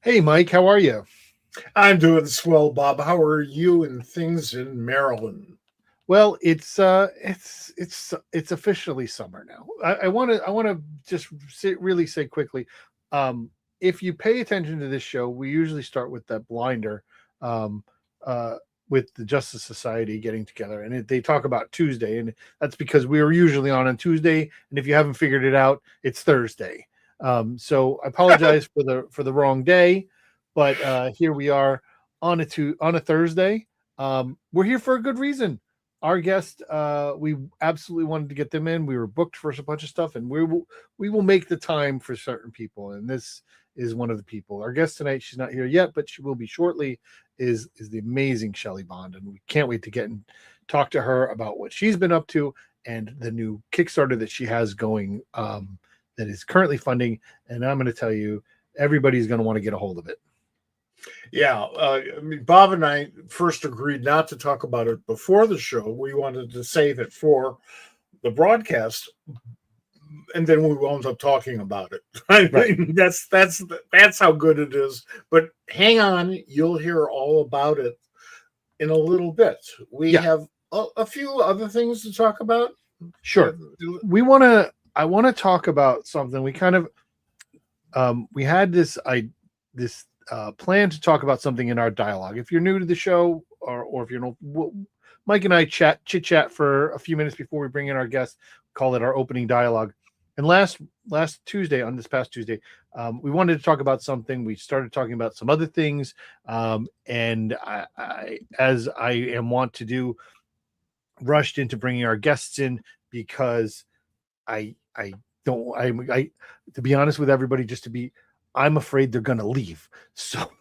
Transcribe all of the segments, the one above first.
Hey, Mike, how are you? I'm doing swell, Bob. How are you and things in Maryland? Well, it's officially summer now. I want to just really say quickly, um, if you pay attention to this show, we usually start with that blinder, um, uh, with the Justice Society getting together, and they talk about Tuesday, and that's because we are usually on Tuesday, and if you haven't figured it out, it's Thursday. So I apologize for the wrong day, but here we are on a Thursday. We're here for a good reason. Our guest, we absolutely wanted to get them in. We were booked for a bunch of stuff, and we will make the time for certain people, and this is one of the people. Our guest tonight, she's not here yet, but she will be shortly. Is the amazing Shelly Bond, and we can't wait to get and talk to her about what she's been up to and the new Kickstarter that she has going, that is currently funding. And I'm going to tell you, everybody's going to want to get a hold of it. Yeah, Bob and I first agreed not to talk about it before the show. We wanted to save it for the broadcast, and then we wound up talking about it. I Right. mean, that's how good it is. But hang on, you'll hear all about it in a little bit. We Yeah. have a few other things to talk about. Sure. We want to. I want to talk about something. We kind of we had this plan to talk about something in our dialogue. If you're new to the show, or if you're no, Mike and I chit chat for a few minutes before we bring in our guest. Call it our opening dialogue. And last Tuesday, on this past Tuesday, we wanted to talk about something. We started talking about some other things, and as I am wont to do, rushed into bringing our guests in because I don't I to be honest with everybody, I'm afraid they're gonna leave. So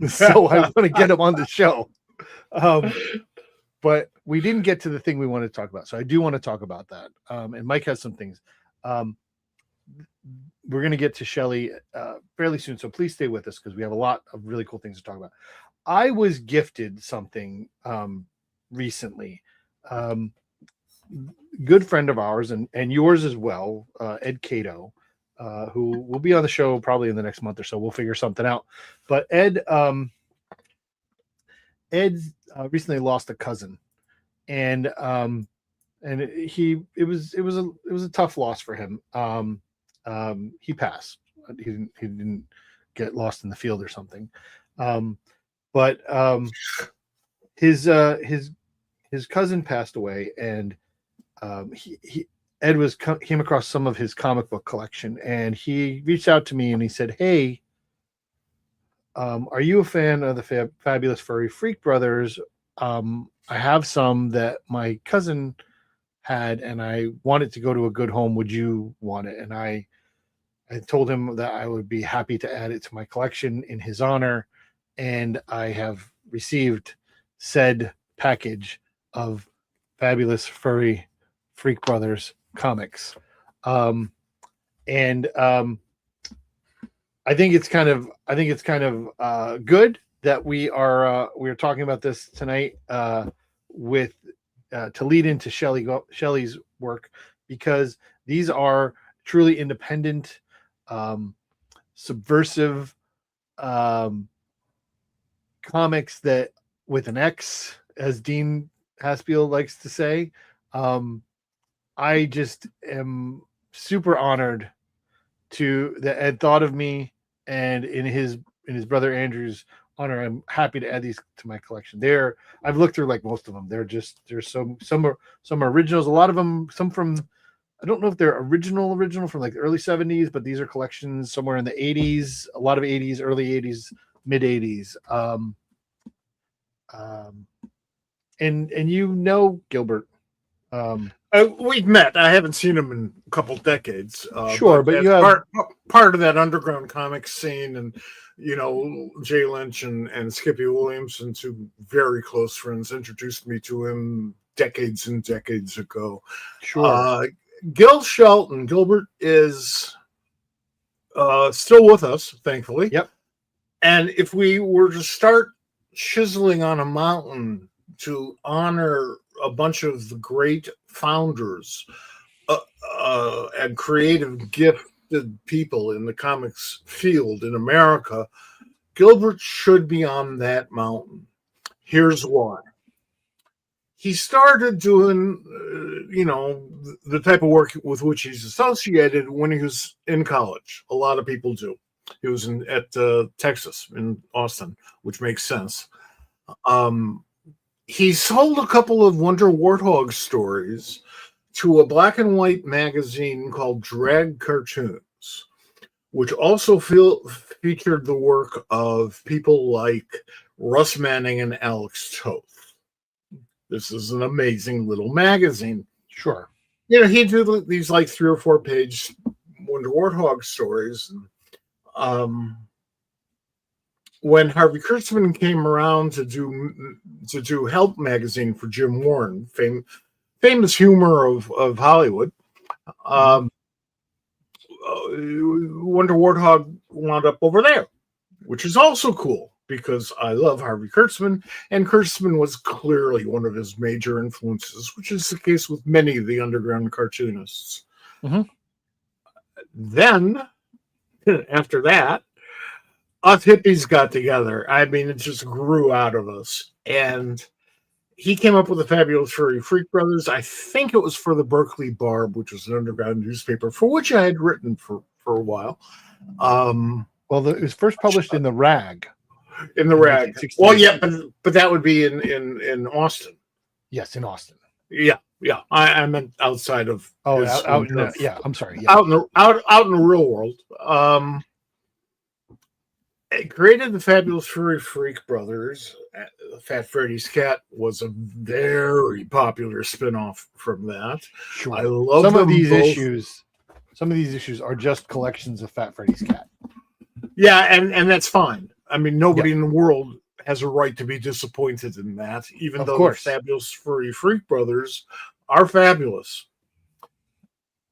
so I want to get them on the show. Um, but we didn't get to the thing we wanted to talk about. So I do want to talk about that. And Mike has some things. Um, we're going to get to Shelly fairly soon. So please stay with us because we have a lot of really cool things to talk about. I was gifted something recently. Um, Good friend of ours and yours as well, Ed Cato, who will be on the show probably in the next month or so. We'll figure something out. But Ed recently lost a cousin, and it was a tough loss for him. He passed. He didn't get lost in the field or something. But his cousin passed away, and he Ed came across some of his comic book collection, and he reached out to me and he said, "Hey, are you a fan of the Fabulous Furry Freak Brothers? I have some that my cousin had, and I want it to go to a good home. Would you want it?" And I told him that I would be happy to add it to my collection in his honor, and I have received said package of Fabulous Furry Freak Brothers comics. And I think it's kind of good that we're talking about this tonight, with to lead into Shelley's work, because these are truly independent, subversive, um, comics that, with an X, as Dean Haspiel likes to say. Um, I just am super honored that Ed thought of me, and in his brother Andrew's honor, I'm happy to add these to my collection. I've looked through like most of them. There's some are originals, a lot of them, some from, I don't know if they're original from like the early 70s, but these are collections somewhere in the 80s, a lot of 80s, early 80s, mid 80s. Um, and Gilbert. We've met. I haven't seen him in a couple decades. Sure, but you have part of that underground comic scene, and Jay Lynch and Skippy Williamson, two very close friends, introduced me to him decades and decades ago. sure. Gilbert is still with us, thankfully. Yep. And if we were to start chiseling on a mountain to honor a bunch of the great founders and creative gifted people in the comics field in America, Gilbert should be on that mountain. Here's why. He started doing, the type of work with which he's associated when he was in college. A lot of people do. He was at Texas, in Austin, which makes sense. He sold a couple of Wonder Warthog stories to a black and white magazine called Drag Cartoons, which also featured the work of people like Russ Manning and Alex Toth. This is an amazing little magazine. Sure. He'd do these like 3 or 4 page Wonder Warthog stories. When Harvey Kurtzman came around to do Help magazine for Jim Warren, famous humor of Hollywood, Wonder Warthog wound up over there, which is also cool because I love Harvey Kurtzman, and Kurtzman was clearly one of his major influences, which is the case with many of the underground cartoonists. Mm-hmm. Then, after that, us hippies got together. I mean, it just grew out of us. And he came up with the Fabulous Furry Freak Brothers. I think it was for the Berkeley Barb, which was an underground newspaper, for which I had written for a while. It was first published in the Rag. In the Rag. Well, yeah, but that would be in Austin. Yes, in Austin. Yeah. I meant outside of. Oh, I'm sorry. Yeah. Out in the real world. It created the Fabulous Furry Freak Brothers. Fat Freddy's Cat was a very popular spinoff from that. Sure. I love some of these issues. Some of these issues are just collections of Fat Freddy's Cat. Yeah, and that's fine. I mean, nobody in the world has a right to be disappointed in that, even though the Fabulous Furry Freak Brothers are fabulous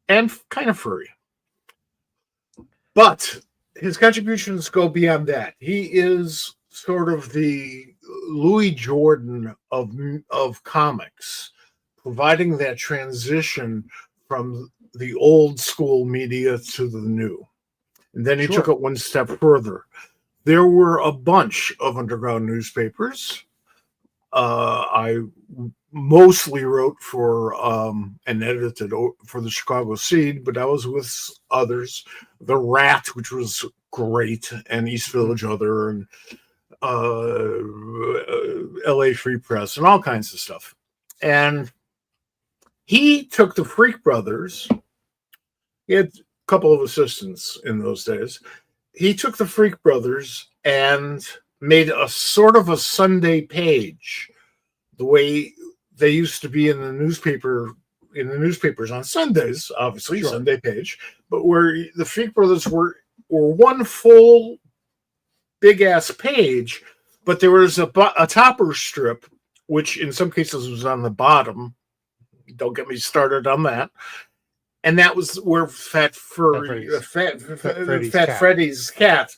and kind of furry. But his contributions go beyond that. He is sort of the Louis Jordan of comics, providing that transition from the old school media to the new. And then he took it one step further. There were a bunch of underground newspapers. I mostly wrote for and edited for the Chicago Seed, but I was with others. The Rat, which was great, and East Village Other, and LA Free Press, and all kinds of stuff. And he took the Freak Brothers. He had a couple of assistants in those days. He took the Freak Brothers and made a sort of a Sunday page, the way they used to be in the newspapers on Sundays, obviously, Sunday page, but where the Freak Brothers were one full big ass page, but there was a topper strip, which in some cases was on the bottom. Don't get me started on that. And that was where Fat Freddy's Cat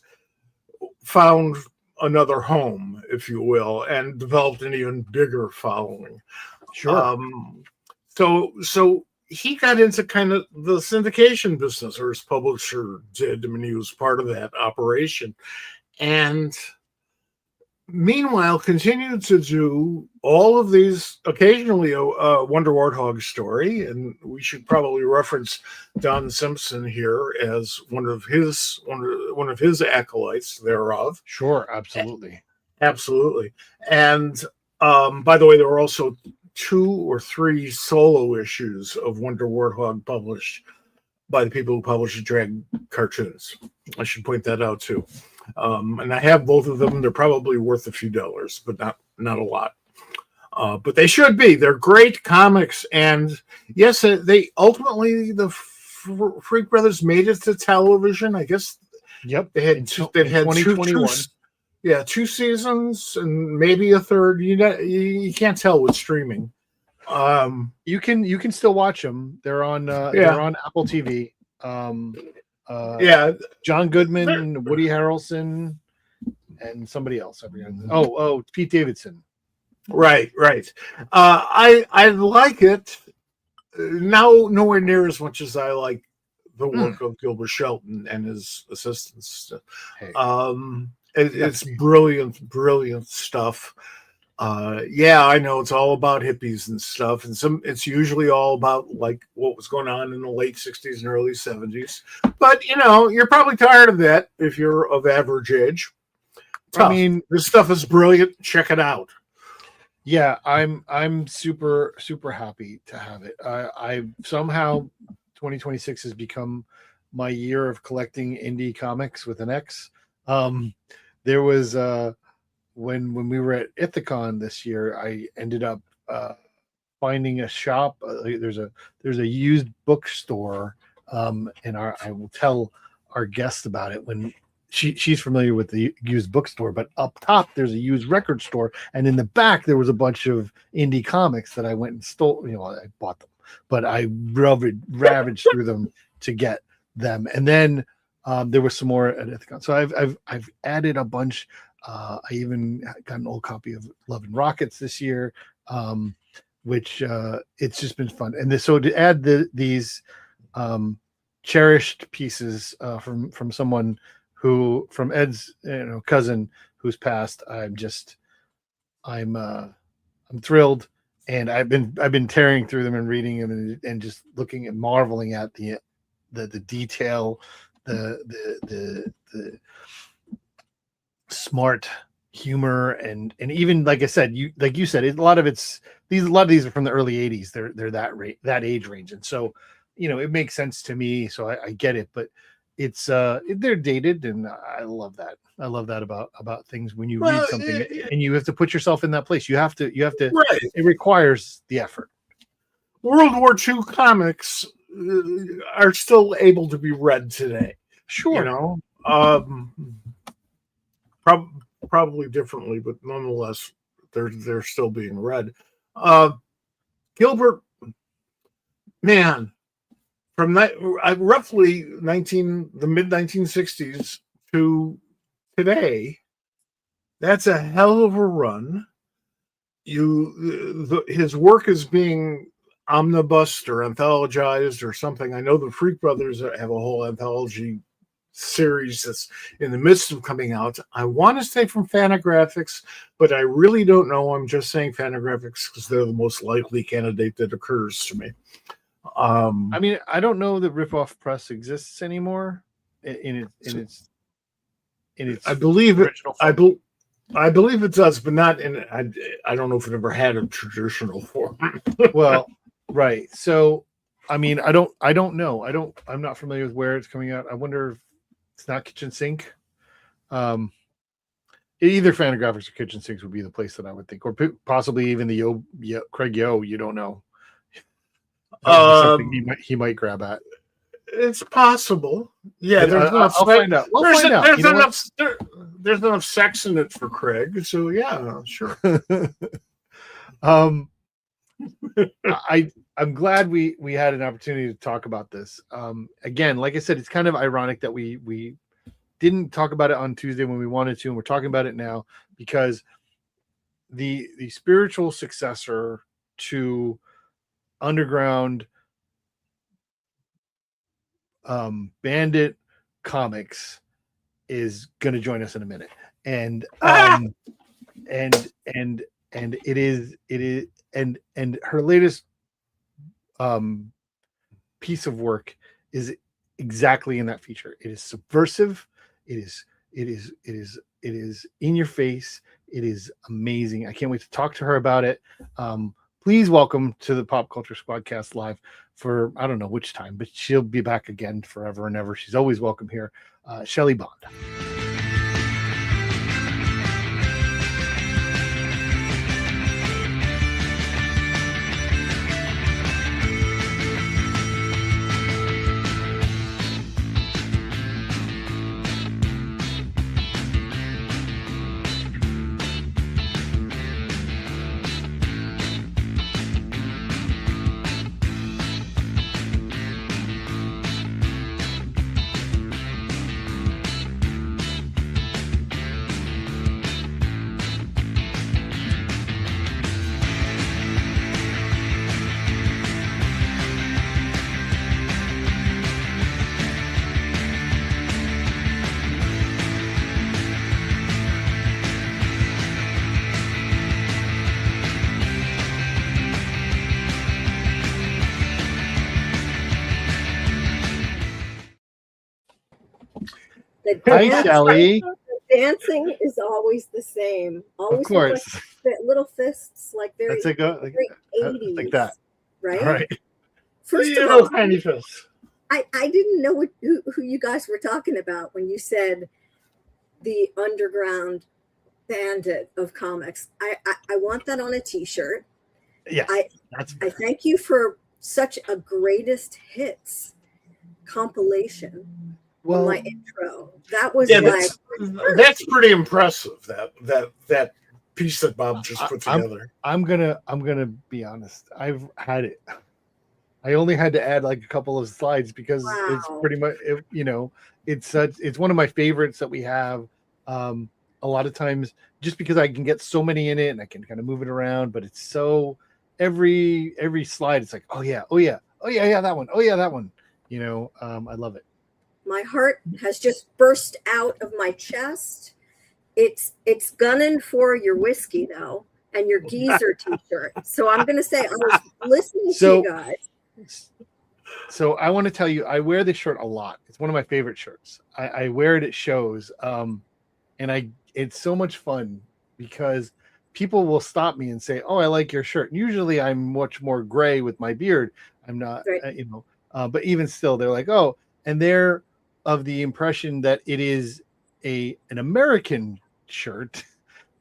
found another home, if you will, and developed an even bigger following. Sure. So he got into kind of the syndication business, or his publisher did. I mean, he was part of that operation. And meanwhile, continued to do all of these, occasionally a Wonder Warthog story, and we should probably reference Don Simpson here as one of his acolytes thereof. Sure, absolutely. Absolutely. And by the way, there were also 2 or 3 solo issues of Wonder Warthog published by the people who published Drag Cartoons. I should point that out too. And I have both of them. They're probably worth a few dollars, but not a lot. But they should be. They're great comics. And yes, they ultimately, the Freak Brothers made it to television. I guess. Yep. They had 2021. Two seasons and maybe a third. You can't tell with streaming. You can still watch them. They're on Apple TV. John Goodman, Woody Harrelson, and somebody else. Pete Davidson. Right. I like it now, nowhere near as much as I like the work of Gilbert Shelton and his assistants. Hey. It's brilliant stuff. Yeah, I know it's all about hippies and stuff, and it's usually all about like what was going on in the late 60s and early 70s. But you're probably tired of that if you're of average age. Tough. I mean, this stuff is brilliant. Check it out. Yeah, I'm super happy to have it. I somehow 2026 has become my year of collecting indie comics with an X. There was when we were at Ithacon this year, I ended up finding a shop. There's a used bookstore, and I will tell our guest about it when she's familiar with the used bookstore. But up top there's a used record store, and in the back there was a bunch of indie comics that I went and stole. I bought them, but I ravaged through them to get them, and then there was some more at Ithacon. So I've added a bunch. I even got an old copy of Love and Rockets this year, which it's just been fun. And so to add these cherished pieces from someone from Ed's cousin who's passed, I'm thrilled, and I've been tearing through them and reading them and just looking and marveling at the detail, the smart humor, and even like I said, you said, a lot of these are from the early 80s. They're that age range, and so it makes sense to me. So I get it, but it's they're dated, and I love that. I love that about things when you read something and you have to put yourself in that place. You have to. Right. It requires the effort. World War II comics are still able to be read today. Sure. Probably differently, but nonetheless, they're still being read. Gilbert, man, from that roughly the mid 1960s to today, that's a hell of a run. His work is being omnibused or anthologized or something. I know the Freak Brothers have a whole anthology series that's in the midst of coming out. I want to say from Fantagraphics, but I really don't know. I'm just saying Fantagraphics because they're the most likely candidate that occurs to me. I mean, I don't know that Ripoff Press exists anymore in its I believe it. I believe it does, but not in. I don't know if it ever had a traditional form. Well, right. So, I mean, I don't know. I'm not familiar with where it's coming out. I wonder if it's not Kitchen Sink. Either Fantagraphics or Kitchen Sinks would be the place that I would think, or possibly even the Craig Yo. You don't know. Something he might grab at. It's possible. Yeah, I'll find out. There's enough sex in it for Craig. So yeah, sure. I'm glad we had an opportunity to talk about this. Again, like I said, it's kind of ironic that we didn't talk about it on Tuesday when we wanted to, and we're talking about it now because the spiritual successor to Underground Bandit Comics is going to join us in a minute, and it is and her latest piece of work is exactly in that feature. It is subversive. It is in your face. It is amazing. I can't wait to talk to her about it. Please welcome to the Pop Culture SquadCast live for I don't know which time, but she'll be back again forever and ever. She's always welcome here. Shelly Bond. The Hi, dancing, Shelly. the dancing is always the same. Always Of course. with like little fists, like very, That's a go very like 80s, that. right? Right. First of Little all, tiny fists. I didn't know who you guys were talking about when you said the underground bandit of comics. I want that on a t-shirt. Yes. I thank you for such a greatest hits compilation on my intro. That was that's pretty impressive. That piece that Bob just put together. I'm gonna be honest. I've had it. I only had to add like a couple of slides because it's pretty much it's one of my favorites that we have. A lot of times just because I can get so many in it and I can kind of move it around, but it's so every slide it's like yeah, that one. I love it. My heart has just burst out of my chest. It's gunning for your whiskey though and your geezer t-shirt. So I'm gonna say I was listening to you guys. So I want to tell you, I wear this shirt a lot. It's one of my favorite shirts. I wear it at shows, and it's so much fun because people will stop me and say, "Oh, I like your shirt." And usually, I'm much more gray with my beard. I'm not, right. But even still, they're like, "Oh," and they're of the impression that it is an American shirt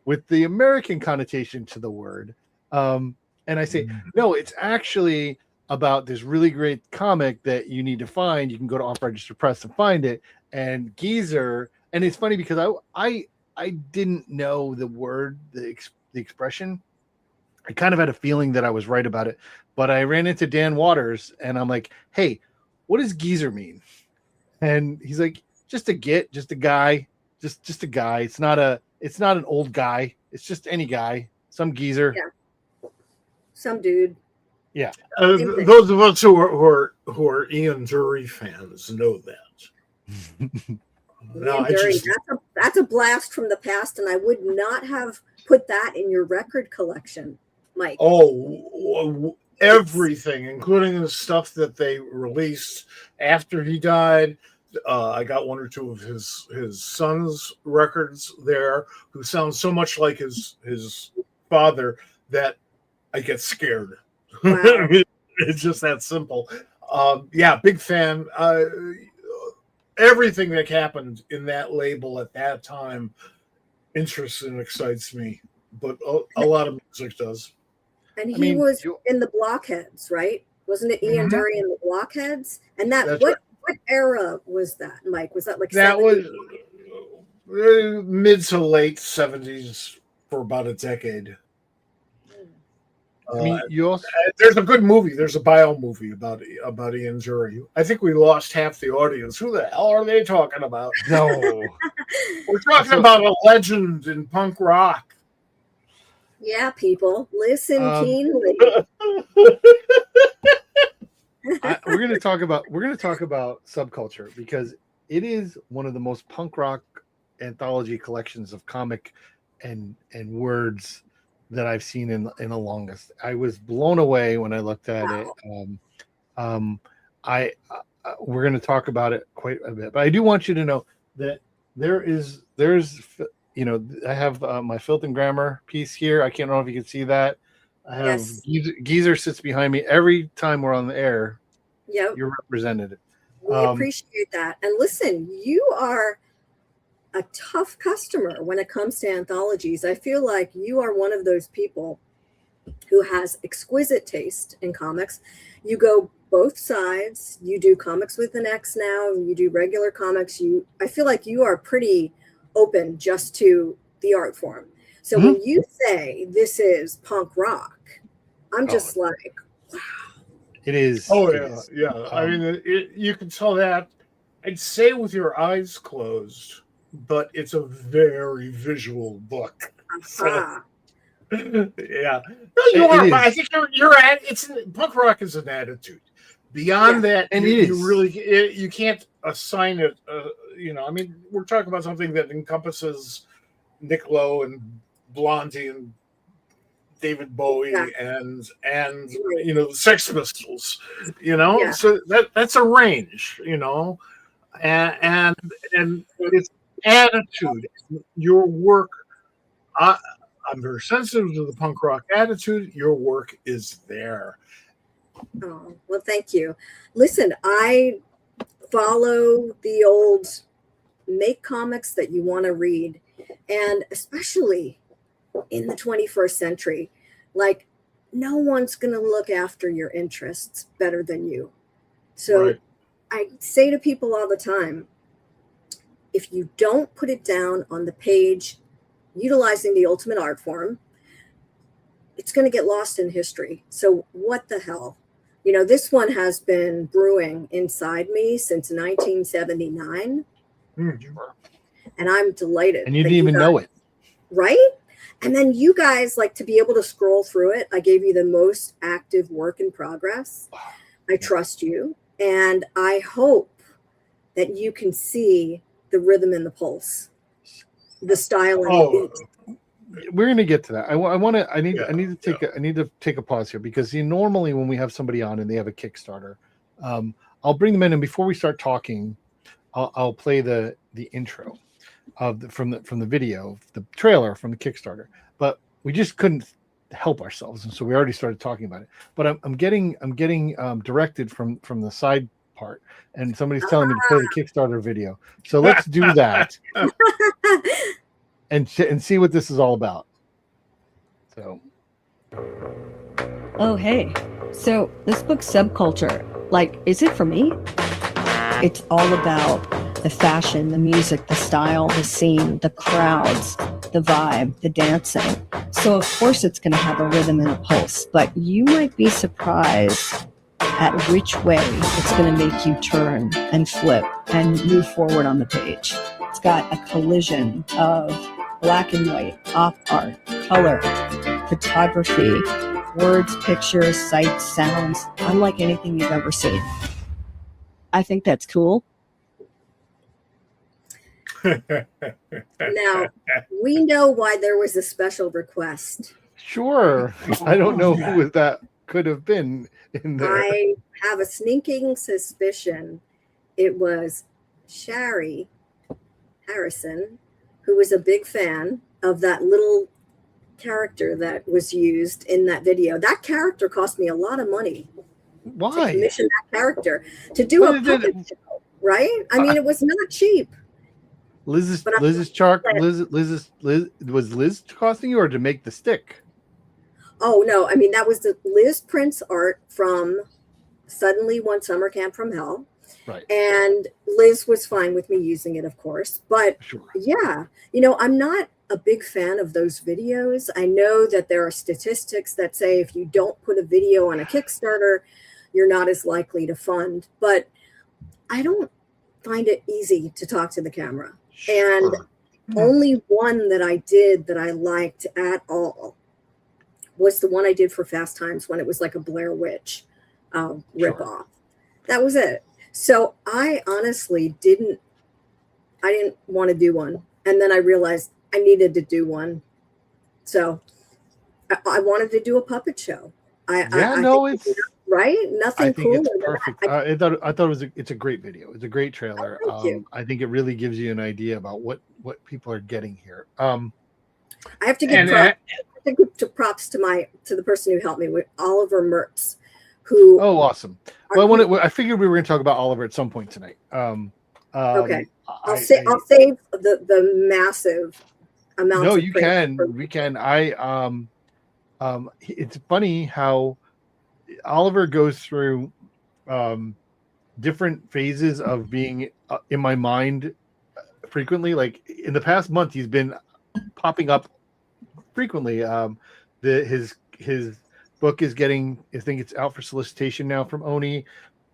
with the American connotation to the word. And I say, no, it's actually about this really great comic that you need to find. You can go to Off Register Press to find it. And Geezer, and it's funny because I didn't know the word, the expression. I kind of had a feeling that I was right about it, but I ran into Dan Waters and I'm like, hey, what does geezer mean? And he's like, just a guy, just a guy. It's not an old guy. It's just any guy, some geezer. Yeah. Some dude. Yeah. Those of us who are Ian Dury fans know that. No, that's a blast from the past, and I would not have put that in your record collection, Mike. Oh, everything, including the stuff that they released after he died. I got one or two of his son's records there, who sound so much like his father that I get scared. Wow. It's just that simple. Big fan. Everything that happened in that label at that time interests and excites me, but a lot of music does. And he was in the Blockheads, right? Wasn't it Ian Dury in the Blockheads? And what era was that, Mike? Was that like that 70s? Was mid to late 70s for about a decade. There's a good movie. There's a bio movie about Ian Dury. I think we lost half the audience. Who the hell are they talking about? No, we're talking about a legend in punk rock. Yeah, people, listen keenly. We're going to talk about SubCULTURE because it is one of the most punk rock anthology collections of comic and words that I've seen in the longest. I was blown away when I looked at it. We're going to talk about it quite a bit, but I do want you to know that there's I have my Filth and Grammar piece here. I can't know if you can see that. I have Geezer sits behind me every time we're on the air. Yep, you're represented. We appreciate that. And listen, you are a tough customer when it comes to anthologies. I feel like you are one of those people who has exquisite taste in comics. You go both sides. You do comics with an X now. You do regular comics. I feel like you are pretty open just to the art form. So when you say this is punk rock, I'm just like, wow. It is. Oh, yeah. I mean, you can tell that, I'd say with your eyes closed, but it's a very visual book. So, yeah. No, you are. I think you're at. Punk rock is an attitude. Beyond that, and you can't assign it. I mean, we're talking about something that encompasses Nick Lowe and Blondie and David Bowie and the Sex Pistols. So that's a range. and it's attitude. Your work. I'm very sensitive to the punk rock attitude. Your work is there. Oh, well, thank you. Listen, I follow the old make comics that you want to read, and especially in the 21st century, like no one's going to look after your interests better than you. So Right. I say to people all the time, if you don't put it down on the page utilizing the ultimate art form, it's going to get lost in history. So what the hell? You know, this one has been brewing inside me since 1979, and I'm delighted. And you didn't even know it. Right? And then you guys, like, to be able to scroll through it, I gave you the most active work in progress. I trust you. And I hope that you can see the rhythm and the pulse, the style and the beat. We're going to get to that. I need to take a pause here, because normally when we have somebody on and they have a Kickstarter, I'll bring them in, and before we start talking, I'll play the intro from the video, the trailer from the Kickstarter. But we just couldn't help ourselves, and so we already started talking about it. But I'm getting directed from the side part, and somebody's telling me to play the Kickstarter video. So let's do that. And see what this is all about. So. Oh, hey. So this book's SubCULTURE. Like, is it for me? It's all about the fashion, the music, the style, the scene, the crowds, the vibe, the dancing. So of course it's going to have a rhythm and a pulse, but you might be surprised at which way it's going to make you turn and flip and move forward on the page. It's got a collision of black and white, op art, color, photography, words, pictures, sights, sounds, unlike anything you've ever seen. I think that's cool. Now, we know why there was a special request. Sure. I don't know who that could have been in there. I have a sneaking suspicion it was Sherry Harrison, who was a big fan of that little character that was used in that video. That character cost me a lot of money. Why? To commission that character to do a puppet show, right? I mean, it was not cheap. Was Liz costing you, or to make the stick? Oh no, I mean, that was the Liz Prince art from Suddenly One Summer Camp from Hell. Right. And Liz was fine with me using it, of course. But sure. Yeah, you know, I'm not a big fan of those videos. I know that there are statistics that say if you don't put a video on a Kickstarter, you're not as likely to fund. But I don't find it easy to talk to the camera. Sure. And only one that I did that I liked at all was the one I did for Fast Times, when it was like a Blair Witch ripoff. That was it. So I honestly didn't want to do one. And then I realized I needed to do one. So I wanted to do a puppet show. It's right. Nothing cool. It's perfect. I thought it's a great video. It's a great trailer. I think it really gives you an idea about what people are getting here. I have to give props to the person who helped me with Oliver Mertz, who. Oh, awesome. Well, I figured we were going to talk about Oliver at some point tonight. Okay. I'll save the massive amount. No, you can. We can. It's funny how Oliver goes through different phases of being in my mind frequently. Like in the past month, he's been popping up frequently. His book is getting, I think it's out for solicitation now from Oni.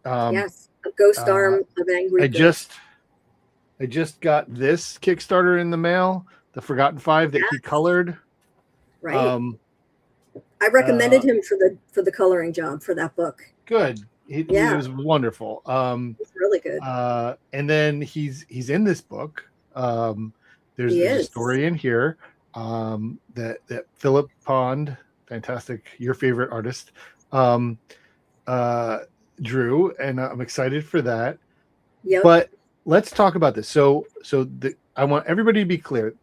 Yes, a Ghost Arm of Angry. I just got this Kickstarter in the mail, The Forgotten Five, that he colored. Right. I recommended him for the coloring job for that book. Good. It was wonderful. It's really good. And then he's in this book. There's a story in here that Philip Pond, fantastic, your favorite artist, drew, and I'm excited for that. Yep. But let's talk about this. I want everybody to be clear.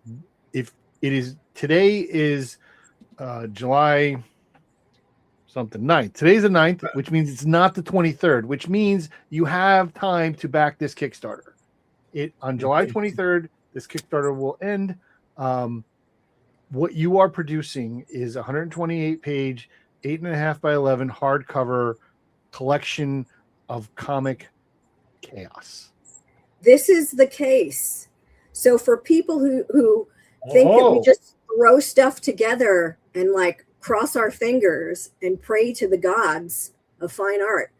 If it is today is July something 9th. Today's the 9th, which means it's not the 23rd, which means you have time to back this Kickstarter. On July 23rd, this Kickstarter will end. What you are producing is 128-page, 8.5 by 11 hardcover collection of comic chaos. This is the case. So for people who think that we just throw stuff together and like cross our fingers and pray to the gods of fine art,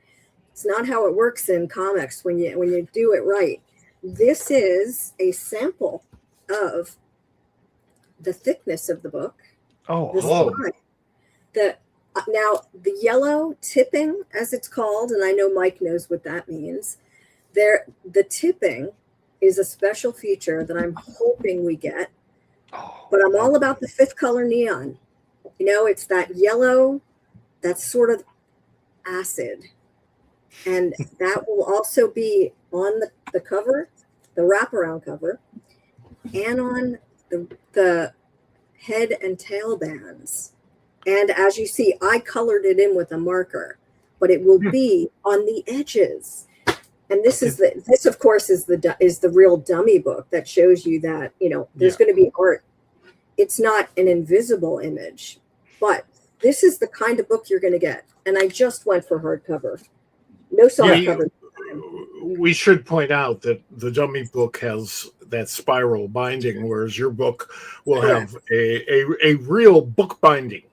it's not how it works in comics when you do it right. This is a sample of the thickness of the book. Now the yellow tipping, as it's called, and I know Mike knows what that means. The tipping is a special feature that I'm hoping we get. But I'm all about the 5th color neon. It's that yellow, that's sort of acid. And that will also be on the cover, the wraparound cover, and on the head and tail bands. And as you see, I colored it in with a marker, but it will be on the edges. And this of course is the real dummy book that shows you that, there's going to be art. It's not an invisible image, but this is the kind of book you're going to get. And I just went for hardcover. No soft cover. We should point out that the dummy book has that spiral binding, whereas your book will have a real book binding.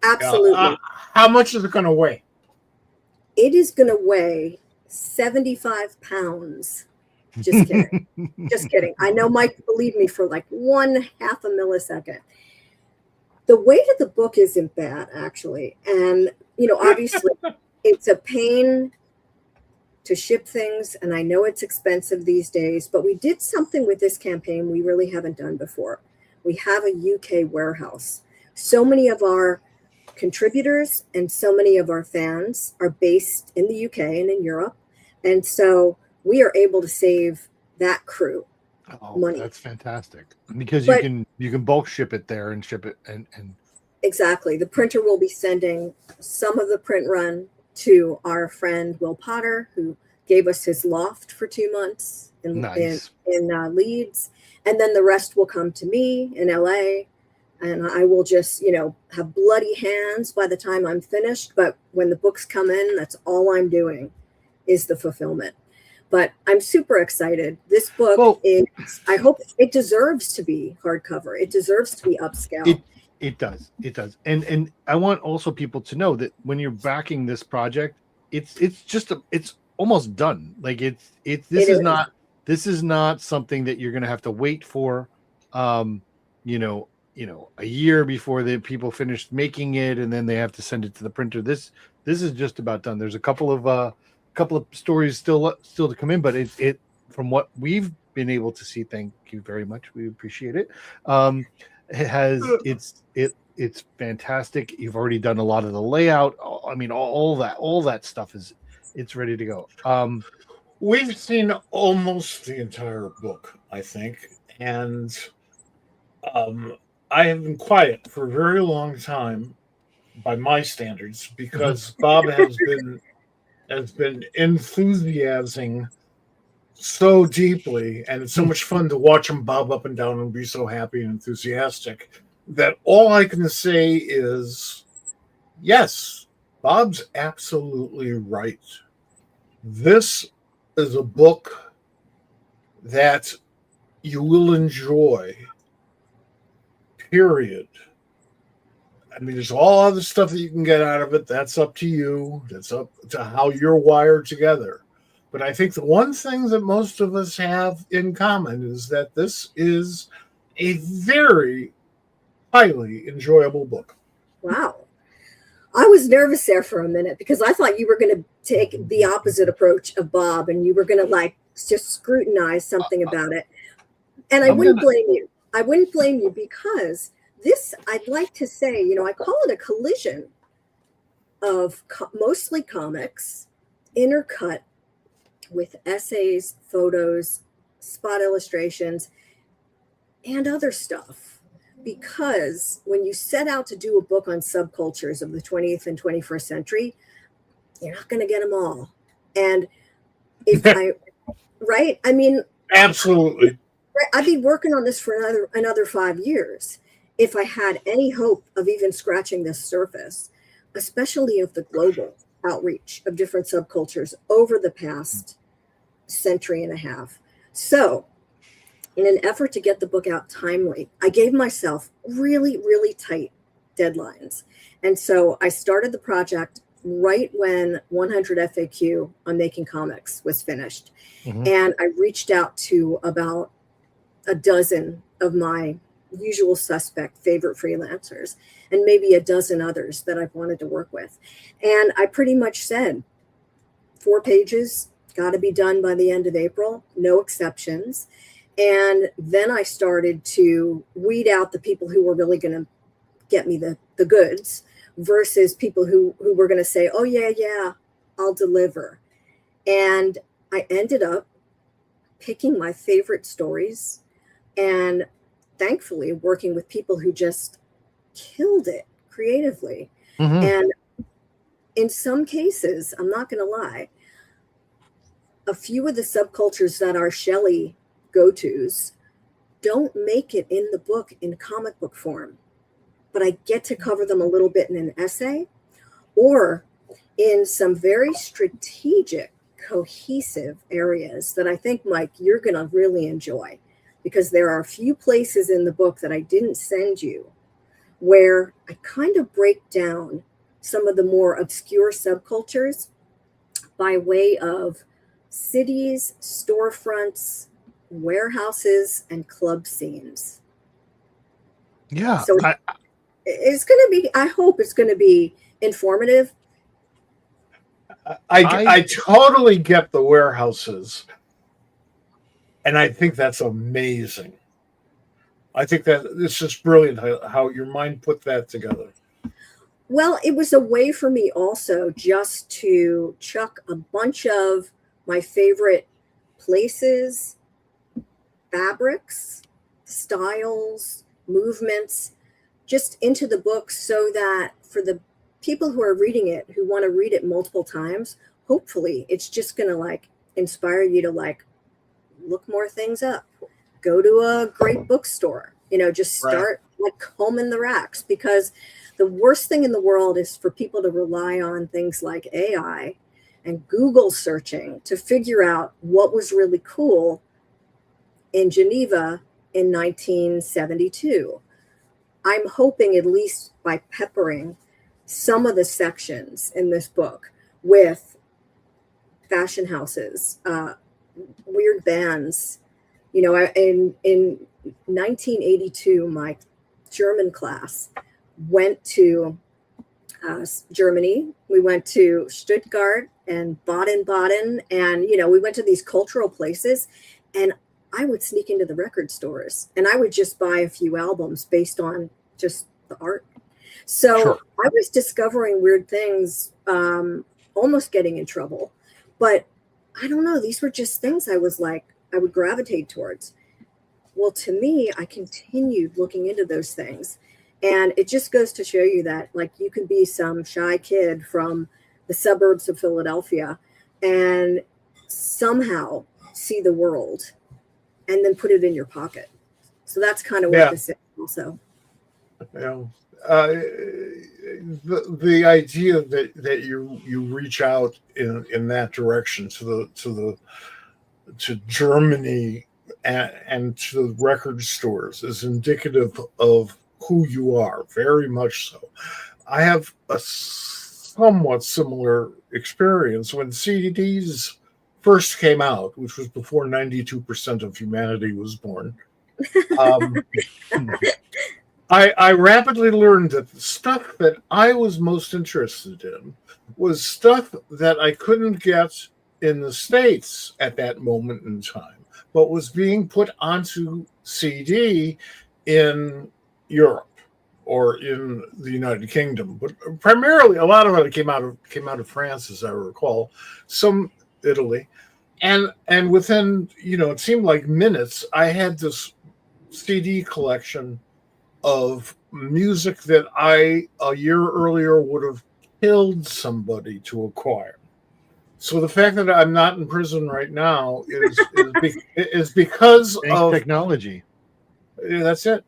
Absolutely. How much is it going to weigh? It is going to weigh 75 pounds. Just kidding. Just kidding. I know Mike believed me for like 1/2 a millisecond. The weight of the book isn't bad, actually. And, obviously it's a pain to ship things. And I know it's expensive these days, but we did something with this campaign we really haven't done before. We have a UK warehouse. So many of our contributors and so many of our fans are based in the UK and in Europe. And so we are able to save that crew money. That's fantastic. Because you can bulk ship it there and ship it and exactly. The printer will be sending some of the print run to our friend Will Potter, who gave us his loft for 2 months in Leeds. And then the rest will come to me in LA. And I will just, have bloody hands by the time I'm finished. But when the books come in, that's all I'm doing is the fulfillment. But I'm super excited. This book I hope it deserves to be hardcover. It deserves to be upscale. It does. It does. And I want also people to know that when you're backing this project, it's almost done. Like this is not something that you're going to have to wait for, a year before the people finish making it and then they have to send it to the printer. This is just about done. There's a couple of stories still to come in, but it from what we've been able to see, thank you very much. We appreciate it. It's fantastic. You've already done a lot of the layout. I mean, all that stuff it's ready to go. We've seen almost the entire book, I think, and I have been quiet for a very long time by my standards because Bob has been enthusiasing so deeply, and it's so much fun to watch him bob up and down and be so happy and enthusiastic that all I can say is, yes, Bob's absolutely right. This is a book that you will enjoy, period. I mean, there's all other stuff that you can get out of it. That's up to you. That's up to how you're wired together. But I think the one thing that most of us have in common is that this is a very highly enjoyable book. Wow. I was nervous there for a minute because I thought you were going to take the opposite approach of Bob and you were going to just scrutinize something about it. And I wouldn't blame you. I wouldn't blame you because this, I'd like to say, I call it a collision of mostly comics intercut with essays, photos, spot illustrations, and other stuff. Because when you set out to do a book on subcultures of the 20th and 21st century, you're not going to get them all. And if right? I mean, absolutely. I'd be working on this for another 5 years if I had any hope of even scratching the surface, especially of the global outreach of different subcultures over the past century and a half. So, in an effort to get the book out timely, I gave myself really, really tight deadlines. And so I started the project right when 100 FAQ on making comics was finished. Mhm. And I reached out to about a dozen of my usual suspect favorite freelancers and maybe a dozen others that I've wanted to work with. And I pretty much said 4 pages, got to be done by the end of April, no exceptions. And then I started to weed out the people who were really going to get me the goods versus people who were going to say, oh, yeah, I'll deliver. And I ended up picking my favorite stories and thankfully working with people who just killed it creatively. Mhm. And in some cases, I'm not going to lie, a few of the subcultures that are Shelly go-tos don't make it in the book in comic book form, but I get to cover them a little bit in an essay or in some very strategic, cohesive areas that I think, Mike, you're going to really enjoy, because there are a few places in the book that I didn't send you where I kind of break down some of the more obscure subcultures by way of cities, storefronts, warehouses, and club scenes. Yeah. So it's going to be, I hope it's going to be informative. I totally get the warehouses. And I think that's amazing. I think that it's just brilliant how your mind put that together. Well, it was a way for me also just to chuck a bunch of my favorite places, fabrics, styles, movements, just into the book so that for the people who are reading it, who want to read it multiple times, hopefully it's just going to like inspire you to like look more things up, go to a great bookstore, just start like combing the racks, because the worst thing in the world is for people to rely on things like AI and Google searching to figure out what was really cool in Geneva in 1972. I'm hoping, at least by peppering some of the sections in this book with fashion houses, weird bands. In 1982, my German class went to Germany. We went to Stuttgart and Baden-Baden, and we went to these cultural places, and I would sneak into the record stores and I would just buy a few albums based on just the art. So Sure. I was discovering weird things, almost getting in trouble, but I don't know. These were just things I would gravitate towards. Well, to me, I continued looking into those things. And it just goes to show you that, like, you can be some shy kid from the suburbs of Philadelphia and somehow see the world and then put it in your pocket. So that's kind of what this is also. The idea that you reach out in that direction to Germany and to the record stores is indicative of who you are, very much so. I have a somewhat similar experience when CDs first came out, which was before 92% of humanity was born. I rapidly learned that the stuff that I was most interested in was stuff that I couldn't get in the States at that moment in time, but was being put onto CD in Europe or in the United Kingdom. But primarily, a lot of it came out of France, as I recall, some Italy. And within, it seemed like minutes, I had this CD collection of music that I a year earlier would have killed somebody to acquire. So the fact that I'm not in prison right now is because of technology. That's it.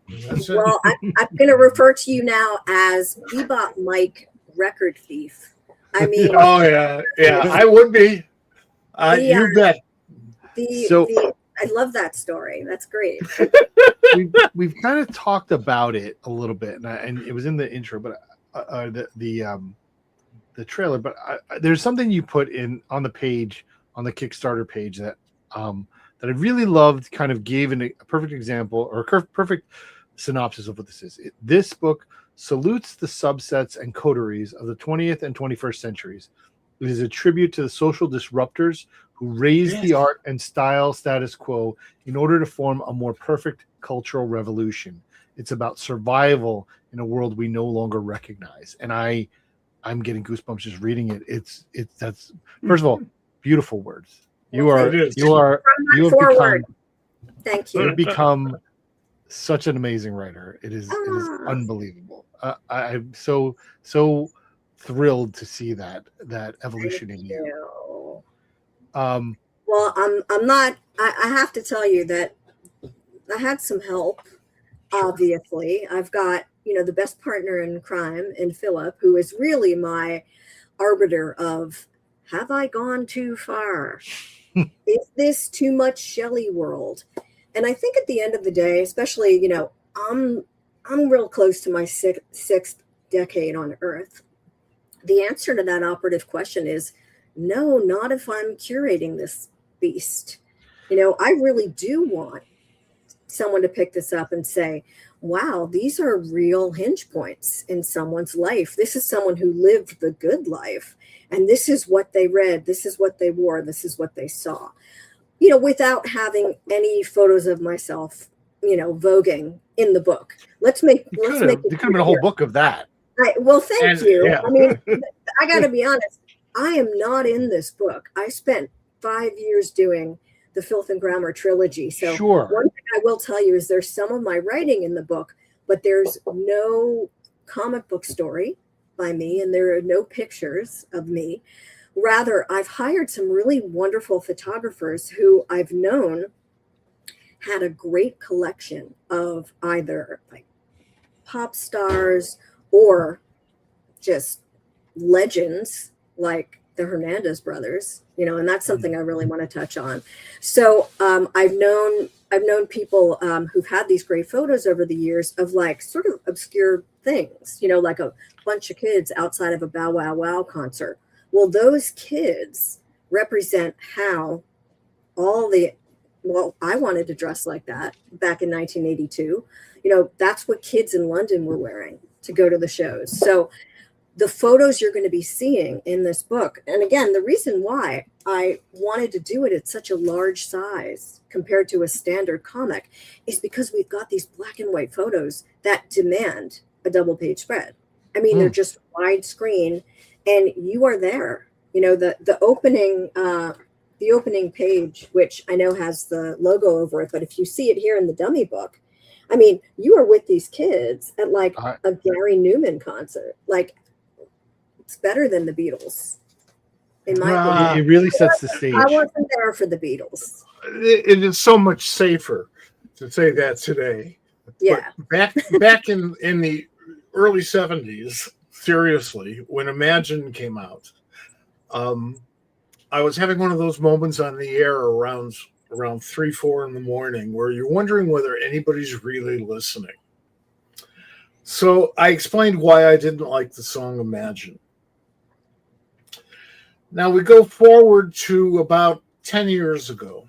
Well, I'm going to refer to you now as Bebop Mike Record Thief. I mean, oh yeah, I would be. You bet. I love that story. That's great. we've kind of talked about it a little bit, and it was in the intro, but the trailer. But there's something you put in on the page, on the Kickstarter page, that I really loved. Kind of gave a perfect example or a perfect synopsis of what this is. This book salutes the subsets and coteries of the 20th and 21st centuries. It is a tribute to the social disruptors who raised the art and style status quo in order to form a more perfect cultural revolution. It's about survival in a world we no longer recognize. And I'm getting goosebumps just reading it. That's first of all, beautiful words. You have become such an amazing writer. It is unbelievable. I'm so thrilled to see that evolution in you. Well, I'm not. I have to tell you that I had some help. Obviously, I've got the best partner in crime in Philip, who is really my arbiter of, have I gone too far? Is this too much Shelley world? And I think at the end of the day, especially I'm real close to my sixth decade on Earth. The answer to that operative question is no, not if I'm curating this beast. I really do want someone to pick this up and say, wow, these are real hinge points in someone's life. This is someone who lived the good life. And this is what they read. This is what they wore. This is what they saw. Without having any photos of myself, voguing in the book. There could have been a whole book of that. Well, thank you. Yeah. I mean, I got to be honest. I am not in this book. I spent 5 years doing the Filth and Grammar trilogy. So one thing I will tell you is there's some of my writing in the book, but there's no comic book story by me, and there are no pictures of me. Rather, I've hired some really wonderful photographers who I've known had a great collection of either like pop stars or just legends like the Hernandez brothers, and that's something I really want to touch on. So I've known people who've had these great photos over the years of like sort of obscure things, like a bunch of kids outside of a Bow Wow Wow concert. Well, those kids represent how I wanted to dress like that back in 1982. That's what kids in London were wearing to go to the shows. So the photos you're going to be seeing in this book, and again, the reason why I wanted to do it at such a large size compared to a standard comic is because we've got these black and white photos that demand a double page spread. I mean, they're just widescreen, and you are there. The opening page, which I know has the logo over it, but if you see it here in the dummy book, I mean, you are with these kids at like a Gary Newman concert. Like, it's better than the Beatles, in my opinion. It really sets the stage. I wasn't there for the Beatles. It is so much safer to say that today. Yeah. But back in the early 70s, seriously, when Imagine came out, I was having one of those moments on the air around 3-4 in the morning where you're wondering whether anybody's really listening. So I explained why I didn't like the song Imagine. Now we go forward to about 10 years ago,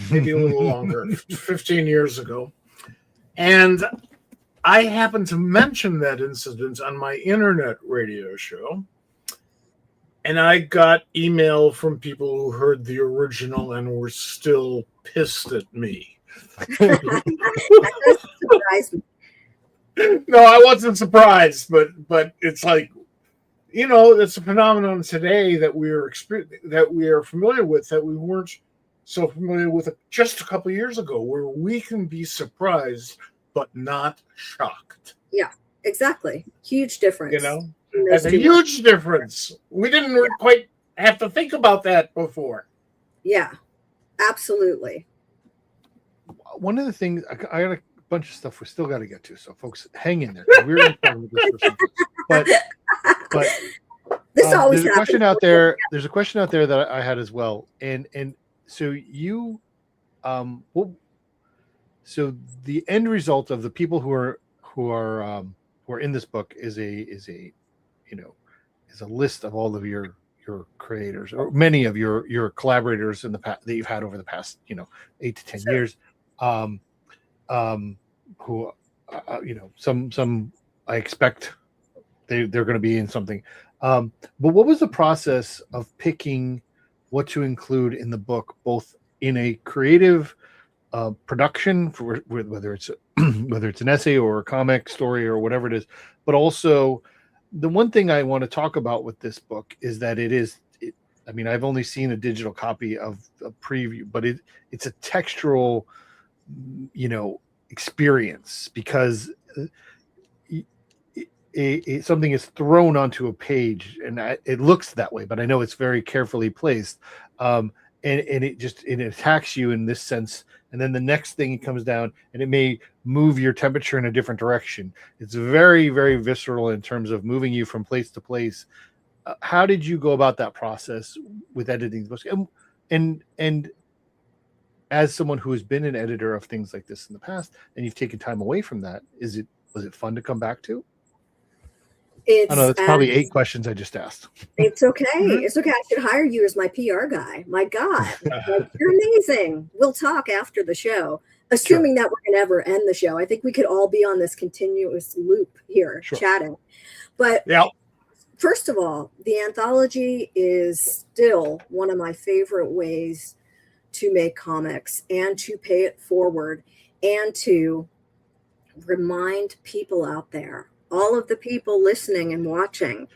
maybe a little longer, 15 years ago. And I happened to mention that incident on my internet radio show. And I got email from people who heard the original and were still pissed at me. That surprised me. No, I wasn't surprised, but it's like, it's a phenomenon today that we are familiar with that we weren't so familiar with it just a couple of years ago, where we can be surprised but not shocked. Yeah, exactly. Huge difference. You know, in those that's a two huge difference. We didn't quite have to think about that before. Yeah, absolutely. One of the things I got a bunch of stuff we still got to get to, so folks, hang in there. 'Cause we're going to talk about this for some, but This always there's a question happens. out there. There's a question out there that I had as well, and so you, so the end result of the people who are in this book is a list of all of your creators, or many of your collaborators in the past that you've had over the past 8 to 10 years, who some I expect they're going to be in something. But what was the process of picking what to include in the book, both in a creative production, for whether it's an essay or a comic story or whatever it is, but also the one thing I want to talk about with this book is that I mean, I've only seen a digital copy of a preview, but it's a textural, experience, because something is thrown onto a page and it looks that way, but I know it's very carefully placed. And it attacks you in this sense. And then the next thing it comes down and it may move your temperature in a different direction. It's very, very visceral in terms of moving you from place to place. How did you go about that process with editing the book? And as someone who has been an editor of things like this in the past, and you've taken time away from that, was it fun to come back to? I know that's probably 8 questions I just asked. It's okay. It's okay. I should hire you as my PR guy. My God, you're amazing. We'll talk after the show, assuming that we're going to ever end the show. I think we could all be on this continuous loop here, chatting. But first of all, the anthology is still one of my favorite ways to make comics and to pay it forward and to remind people out there, all of the people listening and watching,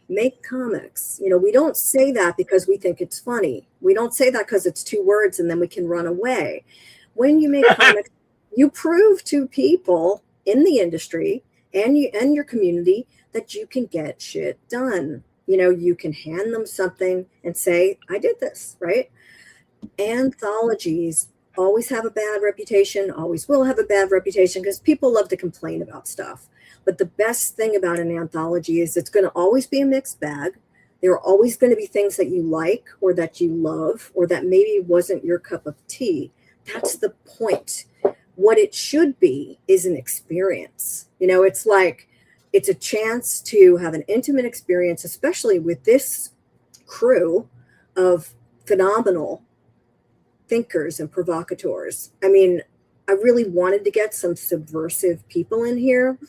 make comics. We don't say that because we think it's funny. We don't say that because it's 2 words and then we can run away. When you make comics, you prove to people in the industry and your community that you can get shit done. You can hand them something and say, I did this, right? Anthologies always have a bad reputation, always will have a bad reputation, because people love to complain about stuff. But the best thing about an anthology is it's going to always be a mixed bag. There are always going to be things that you like or that you love or that maybe wasn't your cup of tea. That's the point. What it should be is an experience. It's like it's a chance to have an intimate experience, especially with this crew of phenomenal thinkers and provocateurs. I mean, I really wanted to get some subversive people in here.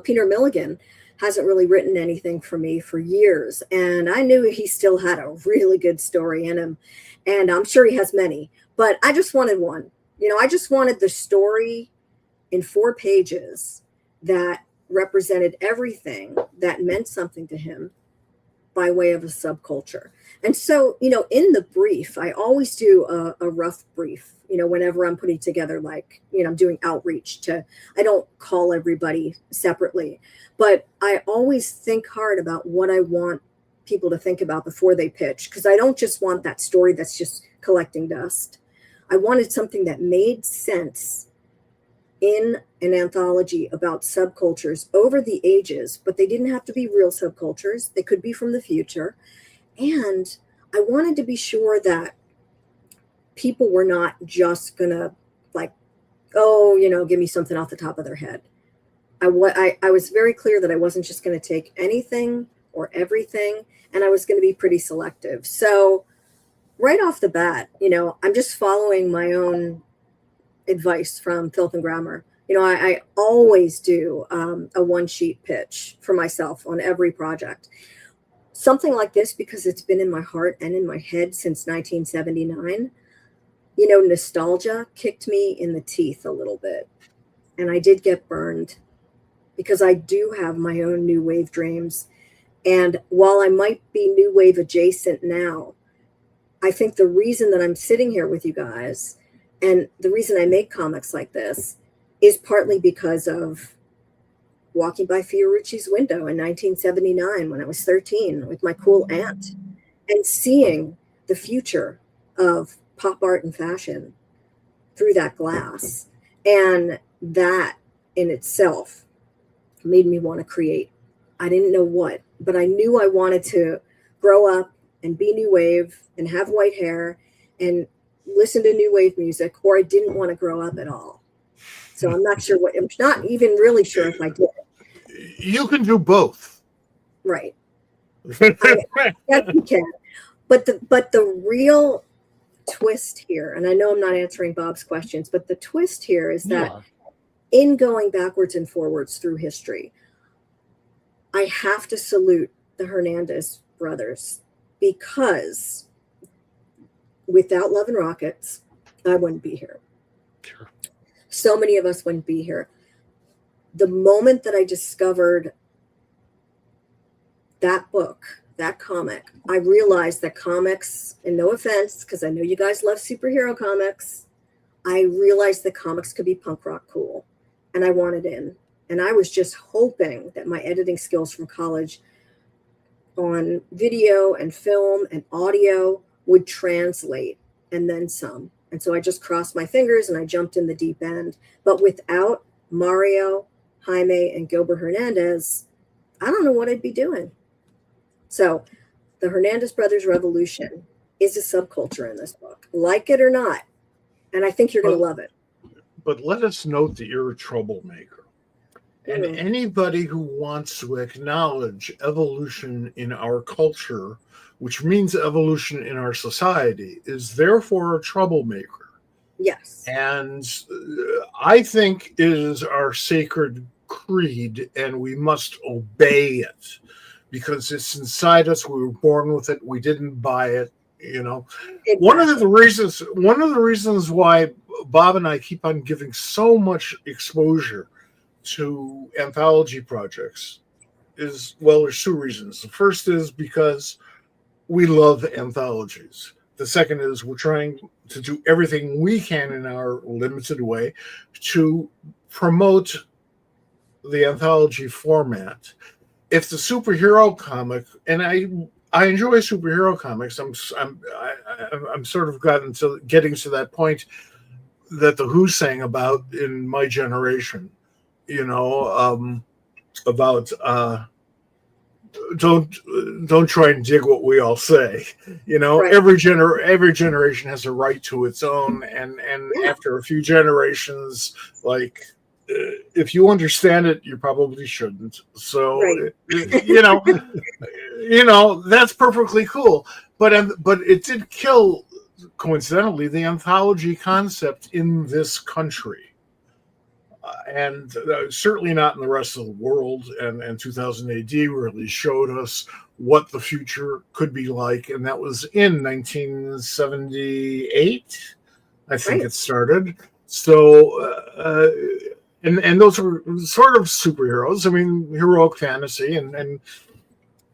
Peter Milligan hasn't really written anything for me for years, and I knew he still had a really good story in him, and I'm sure he has many, but I just wanted one. I just wanted the story in 4 pages that represented everything that meant something to him by way of a subculture. And so, in the brief, I always do a rough brief, whenever I'm putting together, I'm doing outreach I don't call everybody separately, but I always think hard about what I want people to think about before they pitch. Because I don't just want that story that's just collecting dust. I wanted something that made sense in an anthology about subcultures over the ages, but they didn't have to be real subcultures. They could be from the future. And I wanted to be sure that people were not just going to give me something off the top of their head. I was very clear that I wasn't just going to take anything or everything, and I was going to be pretty selective. So right off the bat, I'm just following my own advice from Filth and Grammar. I always do a 1-sheet pitch for myself on every project. Something like this, because it's been in my heart and in my head since 1979, nostalgia kicked me in the teeth a little bit. And I did get burned because I do have my own new wave dreams. And while I might be new wave adjacent now, I think the reason that I'm sitting here with you guys and the reason I make comics like this is partly because of walking by Fiorucci's window in 1979 when I was 13 with my cool aunt and seeing the future of pop art and fashion through that glass. And that in itself made me want to create. I didn't know what, but I knew I wanted to grow up and be new wave and have white hair and listen to new wave music, or I didn't want to grow up at all. So I'm not sure I'm not even really sure if I did. You can do both. Right. Yes, you can. But the real twist here, and I know I'm not answering Bob's questions, but the twist here is that in going backwards and forwards through history, I have to salute the Hernandez brothers, because without Love and Rockets, I wouldn't be here. Sure. So many of us wouldn't be here. The moment that I discovered that book, that comic, I realized that comics, and no offense, because I know you guys love superhero comics, I realized that comics could be punk rock cool, and I wanted in. And I was just hoping that my editing skills from college on video and film and audio would translate, and then some. And so I just crossed my fingers and I jumped in the deep end. But without Mario, Jaime, and Gilbert Hernandez, I don't know what I'd be doing. So the Hernandez Brothers Revolution is a subculture in this book, like it or not. And I think you're going to love it. But let us note that you're a troublemaker. And anybody who wants to acknowledge evolution in our culture, which means evolution in our society, is therefore a troublemaker. Yes. And I think it is our sacred creed, and we must obey it because it's inside us. We were born with it. We didn't buy it. You know, exactly. One of the reasons why Bob and I keep on giving so much exposure to anthology projects is, well, there's two reasons. The first is because we love anthologies. The second is we're trying to do everything we can in our limited way to promote the anthology format. If the superhero comic, and I enjoy superhero comics, I'm sort of getting to that point that the Who sang about in my generation. You know, about don't try and dig what we all say. You know, right. Every generation has a right to its own, and after a few generations, like if you understand it, you probably shouldn't. So right. you know, that's perfectly cool. But it did kill, coincidentally, the anthology concept in this country. And certainly not in the rest of the world. And 2000 AD really showed us what the future could be like. And that was in 1978, I think it started. So, and those were sort of superheroes. I mean, heroic fantasy. And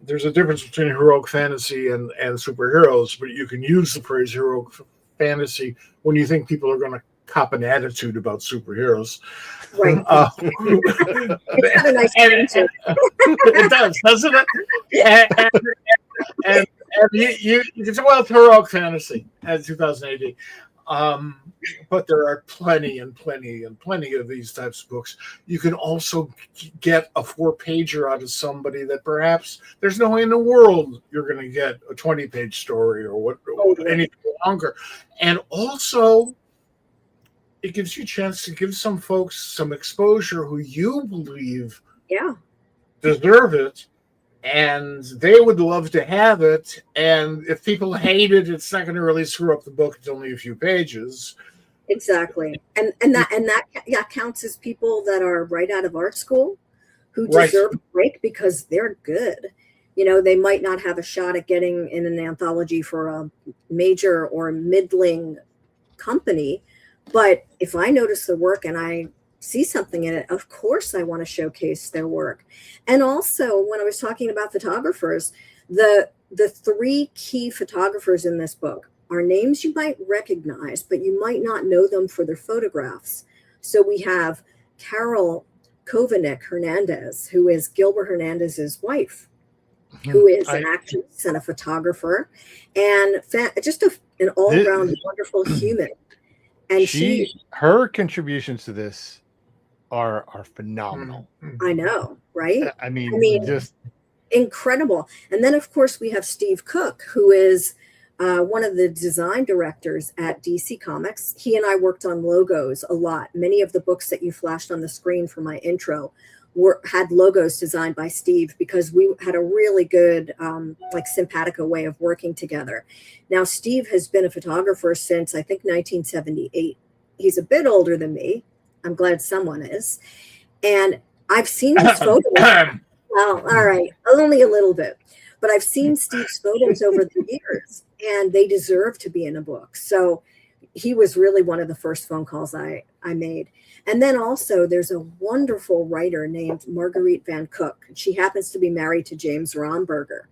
there's a difference between heroic fantasy and superheroes. But you can use the phrase heroic fantasy when you think people are going to cop an attitude about superheroes. Right. It's got a nice attitude. It does, doesn't it? And you can say, well, it's heroic fantasy at 2000 AD. But there are plenty and plenty and plenty of these types of books. You can also get a 4-pager out of somebody that perhaps there's no way in the world you're going to get a 20-page story or anything longer. And also, it gives you a chance to give some folks some exposure who you believe deserve it, and they would love to have it. And if people hate it, it's not going to really screw up the book. It's only a few pages. Exactly. And that counts as people that are right out of art school who deserve a break because they're good. You know, they might not have a shot at getting in an anthology for a major or middling company, but if I notice the work and I see something in it, of course I want to showcase their work. And also, when I was talking about photographers, the 3 key photographers in this book are names you might recognize, but you might not know them for their photographs. So we have Carol Kovanec Hernandez, who is Gilbert Hernandez's wife, who is an actress and a photographer, and just an all-around wonderful human. And her contributions to this are phenomenal. I know, right? I mean, just incredible. And then, of course, we have Steve Cook, who is one of the design directors at DC Comics. He and I worked on logos a lot. Many of the books that you flashed on the screen for my intro had logos designed by Steve, because we had a really good, simpatico way of working together. Now, Steve has been a photographer since, I think, 1978. He's a bit older than me. I'm glad someone is. And I've seen his photos. Well, all right, only a little bit. But I've seen Steve's photos over the years, and they deserve to be in a book. So he was really one of the first phone calls I made. And then also there's a wonderful writer named Marguerite Van Cook. She happens to be married to James Romberger.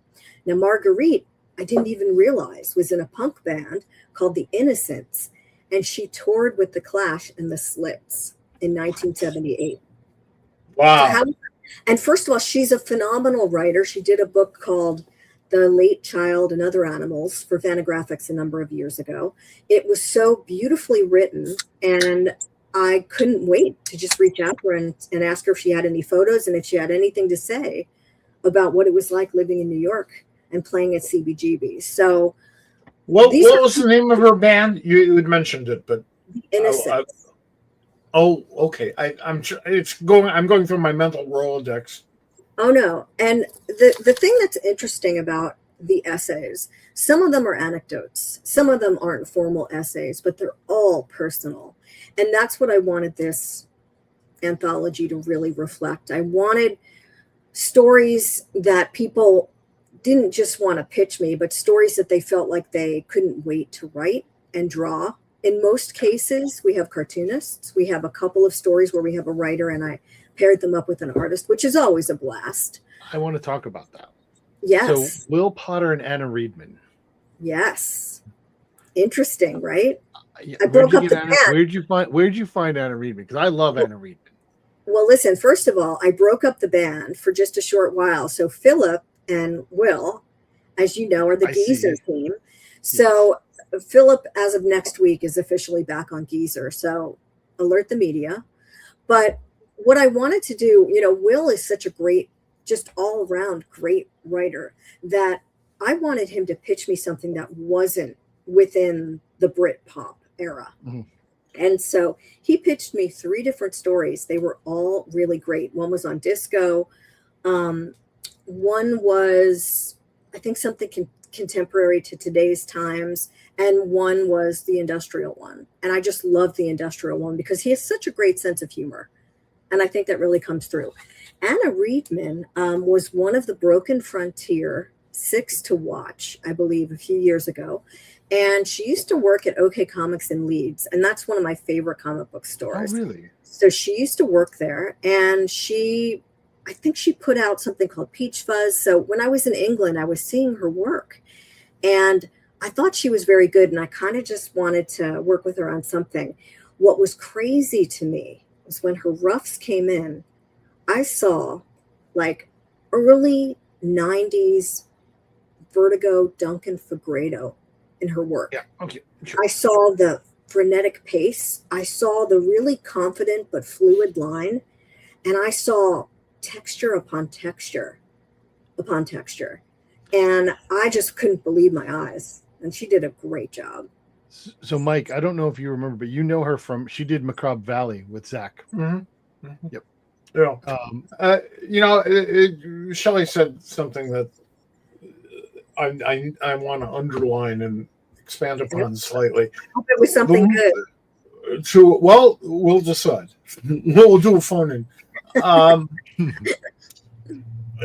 Now, Marguerite, I didn't even realize, was in a punk band called The Innocents, and she toured with The Clash and The Slits in 1978. Wow. And first of all, she's a phenomenal writer. She did a book called The Late Child and Other Animals for Fantagraphics a number of years ago. It was so beautifully written, and I couldn't wait to just reach out to her and ask her if she had any photos and if she had anything to say about what it was like living in New York and playing at CBGB. So, what was the name of her band? You had mentioned it, but Innocence. Okay. I'm going through my mental Rolodex. Oh no! And the thing that's interesting about the essays, some of them are anecdotes, some of them aren't formal essays, but they're all personal. And that's what I wanted this anthology to really reflect. I wanted stories that people didn't just want to pitch me, but stories that they felt like they couldn't wait to write and draw. In most cases, we have cartoonists. We have a couple of stories where we have a writer and I paired them up with an artist, which is always a blast. I want to talk about that. Yes. So Will Potter and Anna Reedman. Yes. Interesting, right? I broke up the band. Where'd you find Anna Reedman? Because I love Anna Reedman. Well, listen, first of all, I broke up the band for just a short while. So Philip and Will, as you know, are the Geezer team. So Philip, as of next week, is officially back on Geezer. So alert the media. But what I wanted to do, Will is such a great, just all around great writer, that I wanted him to pitch me something that wasn't within the Britpop era. Mm-hmm. And so he pitched me 3 different stories. They were all really great. One was on disco. One was, I think, something contemporary to today's times. And one was the industrial one. And I just love the industrial one because he has such a great sense of humor. And I think that really comes through. Anna Reedman was one of the Broken Frontier 6 to watch, I believe, a few years ago. And she used to work at OK Comics in Leeds. And that's one of my favorite comic book stores. Oh, really? So she used to work there. And I think she put out something called Peach Fuzz. So when I was in England, I was seeing her work. And I thought she was very good. And I kind of just wanted to work with her on something. What was crazy to me was when her roughs came in, I saw like early 90s Vertigo Duncan Fegredo in her work. Yeah, okay. Sure. I saw the frenetic pace. I saw the really confident but fluid line. And I saw texture upon texture upon texture. And I just couldn't believe my eyes. And she did a great job. So, Mike, I don't know if you remember, but you know her she did Macabre Valley with Zach. Mm-hmm. Mm-hmm. Yep. Yeah. Shelly said something that I want to underline and expand upon slightly. I hope it was something good. We'll decide. We'll do a phone in.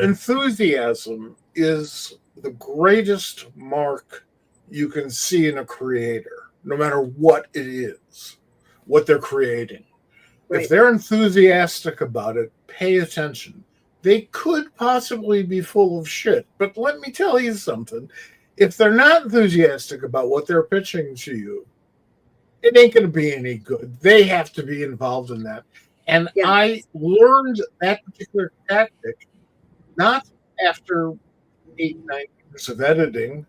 Enthusiasm is the greatest mark you can see in a creator, no matter what it is, what they're creating. Right. If they're enthusiastic about it, pay attention. They could possibly be full of shit, but let me tell you something. if they're not enthusiastic about what they're pitching to you, it ain't going to be any good. They have to be involved in that. And I learned that particular tactic not after 8-9 years of editing,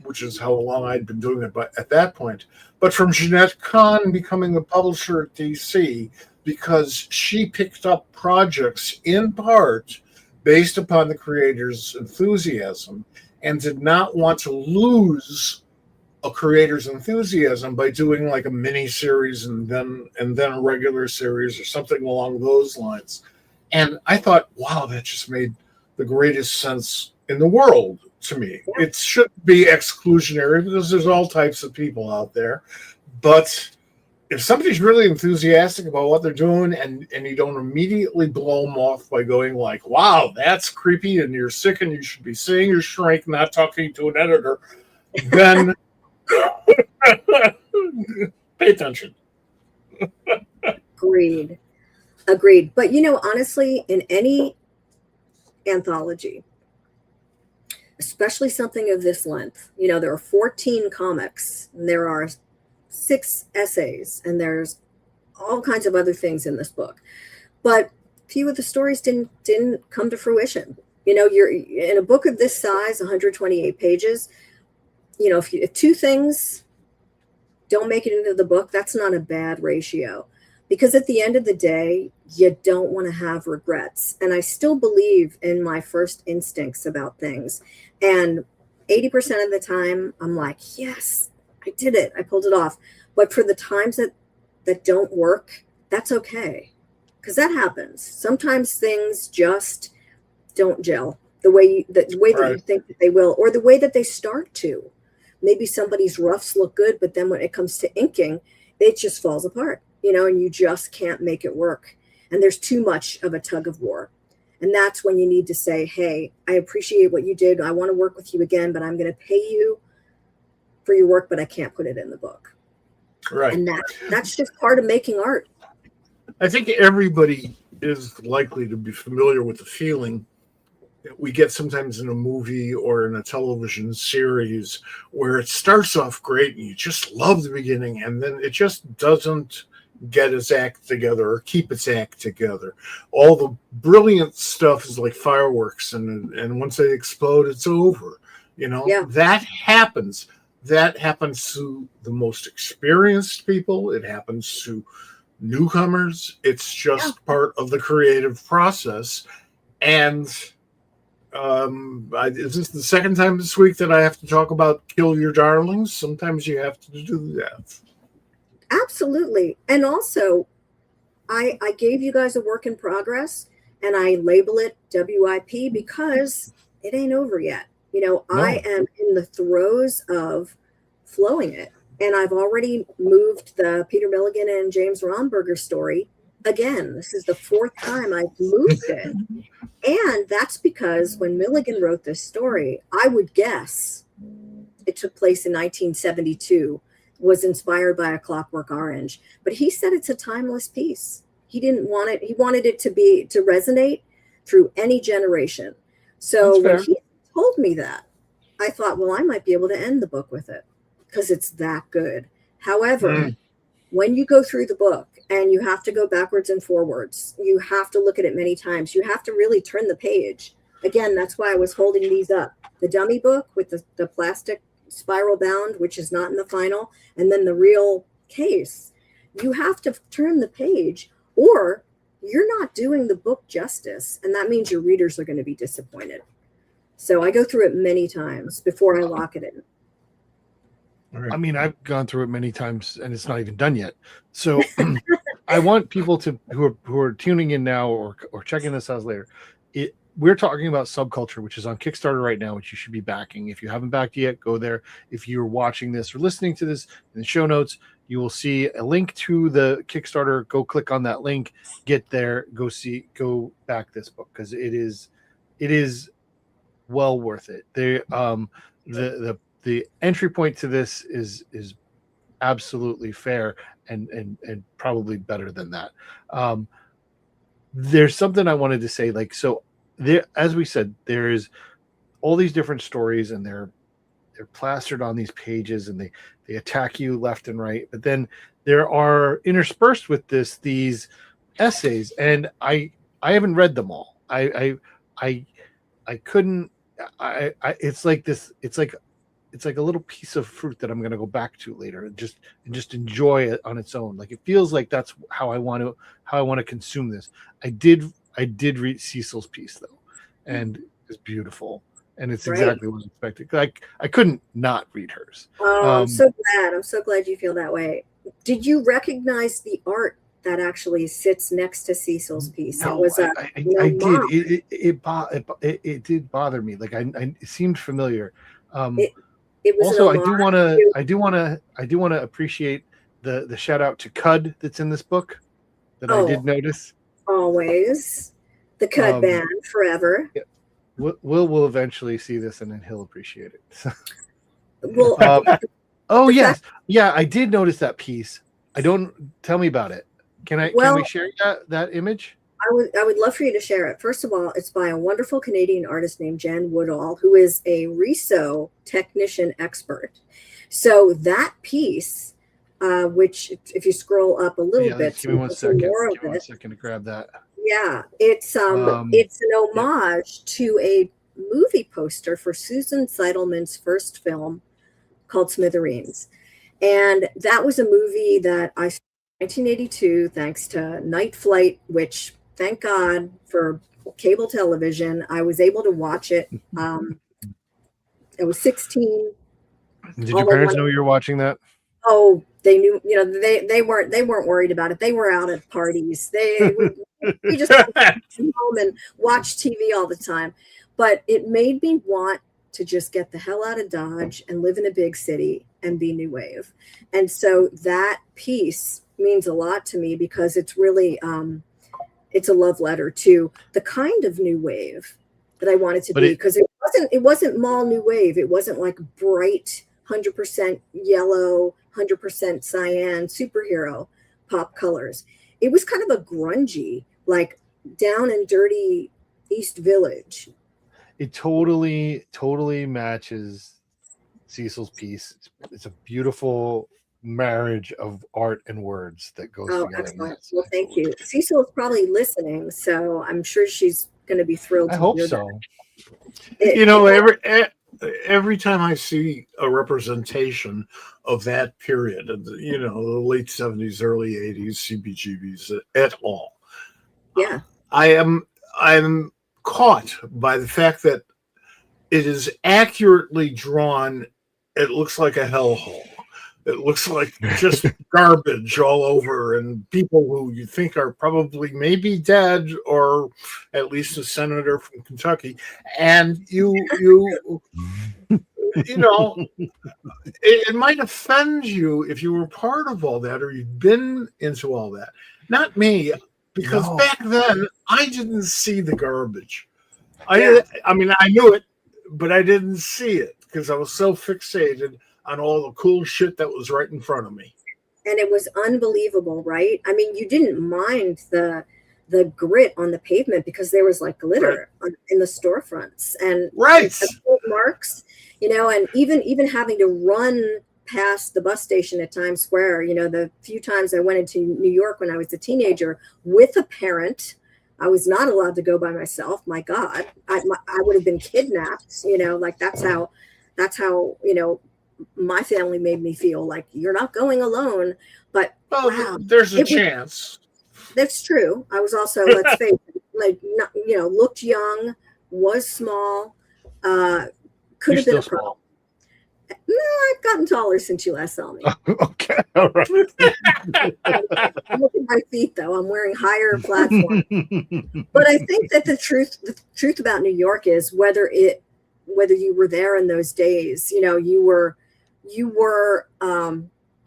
which is how long I'd been doing it at that point, but from Jeanette Kahn becoming the publisher at DC, because she picked up projects in part based upon the creator's enthusiasm and did not want to lose a creator's enthusiasm by doing like a mini series and then a regular series or something along those lines. And I thought, wow, that just made the greatest sense in the world to me. It shouldn't be exclusionary because there's all types of people out there. But if somebody's really enthusiastic about what they're doing and you don't immediately blow them off by going like, wow, that's creepy and you're sick and you should be seeing your shrink, not talking to an editor, then pay attention. Agreed. But honestly, in any anthology, especially something of this length, there are 14 comics and there are 6 essays and there's all kinds of other things in this book, but few of the stories didn't come to fruition. You're in a book of this size, 128 pages. If 2 things don't make it into the book, that's not a bad ratio, because at the end of the day, you don't want to have regrets. And I still believe in my first instincts about things. And 80% of the time, I'm like, yes, I did it. I pulled it off. But for the times that don't work, that's okay, because that happens. Sometimes things just don't gel the way that you think that they will, or the way that they start to. Maybe somebody's roughs look good, but then when it comes to inking, it just falls apart, and you just can't make it work. And there's too much of a tug of war. And that's when you need to say, hey, I appreciate what you did. I want to work with you again, but I'm going to pay you for your work, but I can't put it in the book. Right. And that's just part of making art. I think everybody is likely to be familiar with the feeling that we get sometimes in a movie or in a television series where it starts off great and you just love the beginning, and then it just doesn't get its act together or keep its act together. All the brilliant stuff is like fireworks, and once they explode, it's over. That happens. That happens to the most experienced people. It happens to newcomers. It's just part of the creative process. And is this the second time this week that I have to talk about Kill Your Darlings? Sometimes you have to do that. Absolutely. And also, I gave you guys a work in progress, and I label it WIP because it ain't over yet. No. I am in the throes of flowing it. And I've already moved the Peter Milligan and James Romberger story again. This is the 4th time I've moved it. And that's because when Milligan wrote this story, I would guess it took place in 1972, was inspired by A Clockwork Orange. But he said it's a timeless piece. He didn't want it. He wanted it to resonate through any generation. So when he told me that, I thought, well, I might be able to end the book with it because it's that good. However, when you go through the book and you have to go backwards and forwards, you have to look at it many times. You have to really turn the page. Again, that's why I was holding these up. The dummy book with the plastic spiral bound, which is not in the final, and then the real case. You have to turn the page, or you're not doing the book justice, and that means your readers are going to be disappointed. So I go through it many times before I lock it in. Right. I mean, I've gone through it many times and it's not even done yet. So I want people who are tuning in now or checking this out later. We're talking about SubCULTURE, which is on Kickstarter right now, which you should be backing. If you haven't backed yet, go there. If you're watching this or listening to this in the show notes, you will see a link to the Kickstarter. Go click on that link, get there, go back this book, because it is well worth it. The entry point to this is absolutely fair and probably better than that. There's something I wanted to say, so there, as we said, there is all these different stories, and plastered on these pages, and they attack you left and right. But then there are interspersed with these essays, and I haven't read them all. I couldn't. It's like this. It's like a little piece of fruit that I'm going to go back to later and just enjoy it on its own. Like, it feels like that's how I want to consume this. I did read Cecil's piece though, and it's beautiful, and it's exactly what I expected. Like, I couldn't not read hers. Oh, I'm so glad. I'm so glad you feel that way. Did you recognize the art that actually sits next to Cecil's piece? No, it was I did. It did bother me. Like, it seemed familiar. It was also, I do want to appreciate the shout out to Cud that's in this book that I did notice. Always the Cud band forever. Yeah. Will eventually see this, and then he'll appreciate it. Well, yes, yeah, I did notice that piece. Tell me about it. Can we share that image? I would love for you to share it. First of all, it's by a wonderful Canadian artist named Jen Woodall, who is a Riso technician expert. So that piece, which if you scroll up a little bit, give me 1 second. Give me 1 second to grab that. Yeah, it's an homage to a movie poster for Susan Seidelman's first film called Smithereens, and that was a movie that I saw in 1982 thanks to Night Flight, which, thank God for cable television, I was able to watch it. I was 16. Did your parents know you were watching that? Oh, they knew. You know, they weren't worried about it. They were out at parties. We just come home and watch TV all the time. But it made me want to just get the hell out of Dodge and live in a big city and be new wave. And so that piece means a lot to me because it's really it's a love letter to the kind of new wave that I wanted to be, because it wasn't mall new wave. It wasn't like bright 100% yellow, 100% cyan superhero pop colors. It was kind of a grungy, like down and dirty East Village. It totally matches Cecil's piece. It's a beautiful marriage of art and words that goes together. Excellent. Well, thank you. Cecil is probably listening, so I'm sure she's going to be thrilled. I hope so. Every time I see a representation of that period, the late 70s, early 80s, CBGBs at all, yeah, I'm caught by the fact that it is accurately drawn. It looks like a hellhole. It looks like just garbage all over, and people who you think are probably maybe dead, or at least a senator from Kentucky. And it might offend you if you were part of all that or you've been into all that. Not me, because back then I didn't see the garbage. I mean, I knew it, but I didn't see it because I was so fixated on all the cool shit that was right in front of me. And it was unbelievable, right? I mean, you didn't mind the grit on the pavement because there was like glitter in the storefronts and marks, and even having to run past the bus station at Times Square. The few times I went into New York when I was a teenager with a parent, I was not allowed to go by myself. My God, I would have been kidnapped. Like that's how my family made me feel, like you're not going alone. But there's a chance. That's true. I was also, let's face it, like, looked young, was small, could have been a problem. No, I've gotten taller since you last saw me. Okay, all right. I'm looking at my feet, though. I'm wearing higher platforms. But I think that the truth about New York is whether you were there in those days, you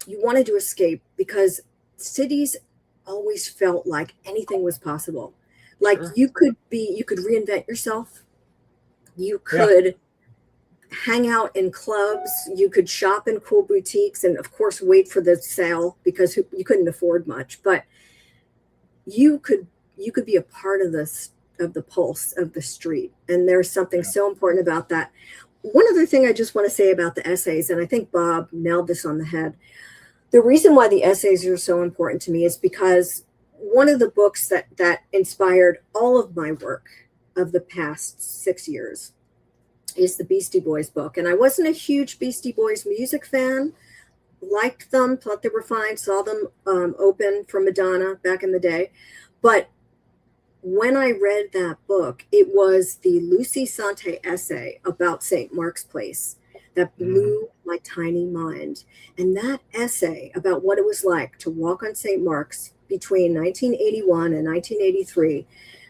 wanted to escape, because cities always felt like anything was possible. Like you could reinvent yourself. You could hang out in clubs. You could shop in cool boutiques, and of course wait for the sale because you couldn't afford much. But you could be a part of the pulse of the street, and there's something so important about that. one other thing I just want to say about the essays, and I think Bob nailed this on the head. The reason why the essays are so important to me is because one of the books that inspired all of my work of the past 6 years is the Beastie Boys book. And I wasn't a huge Beastie Boys music fan, liked them, thought they were fine, saw them open for Madonna back in the day. But when I read that book, it was the Lucy Sante essay about St. Mark's Place that blew my tiny mind. And that essay about what it was like to walk on St. Mark's between 1981 and 1983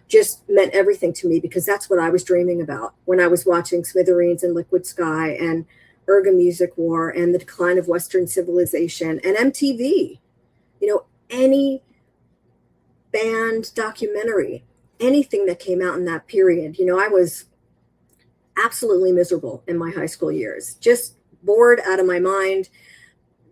just meant everything to me, because that's what I was dreaming about when I was watching Smithereens and Liquid Sky and Urga Music War and the decline of Western civilization and MTV. You know, any band documentary, anything that came out in that period. You know, I was absolutely miserable in my high school years, just bored out of my mind.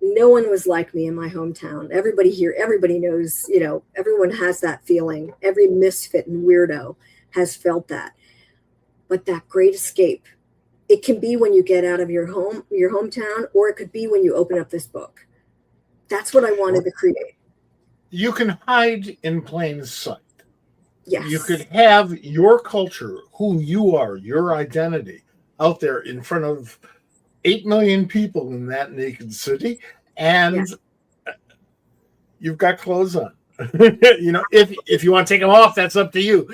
No one was like me in my hometown. Everybody here, everybody knows, you know, everyone has that feeling. Every misfit and weirdo has felt that. But that great escape, it can be when you get out of your hometown, or it could be when you open up this book. That's what I wanted to create. You can hide in plain sight. Yes. You could have your culture, who you are, your identity, out there in front of 8 million people in that naked city, and you've got clothes on. You know, if you want to take them off, that's up to you.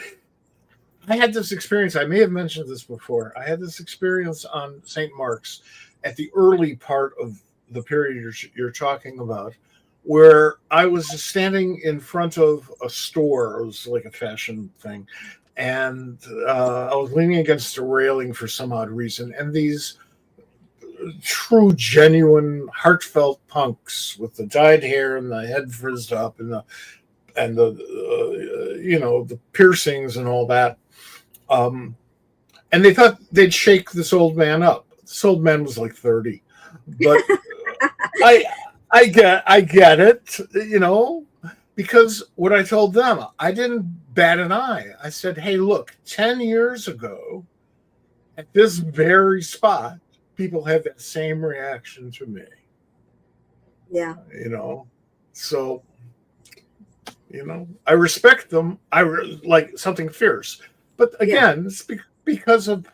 I had this experience. I may have mentioned this before. I had this experience on St. Mark's at the early part of the period you're talking about, where I was standing in front of a store. It was like a fashion thing. And I was leaning against a railing for some odd reason. And these true, genuine, heartfelt punks with the dyed hair and the head frizzed up and the you know, the piercings and all that. And they thought they'd shake this old man up. This old man was like 30. But I get it, you know, because what I told them, I didn't bat an eye. I said, hey, look, 10 years ago, at this very spot, people had that same reaction to me. Yeah. You know, so, you know, I respect them. I like something fierce. But again, it's because of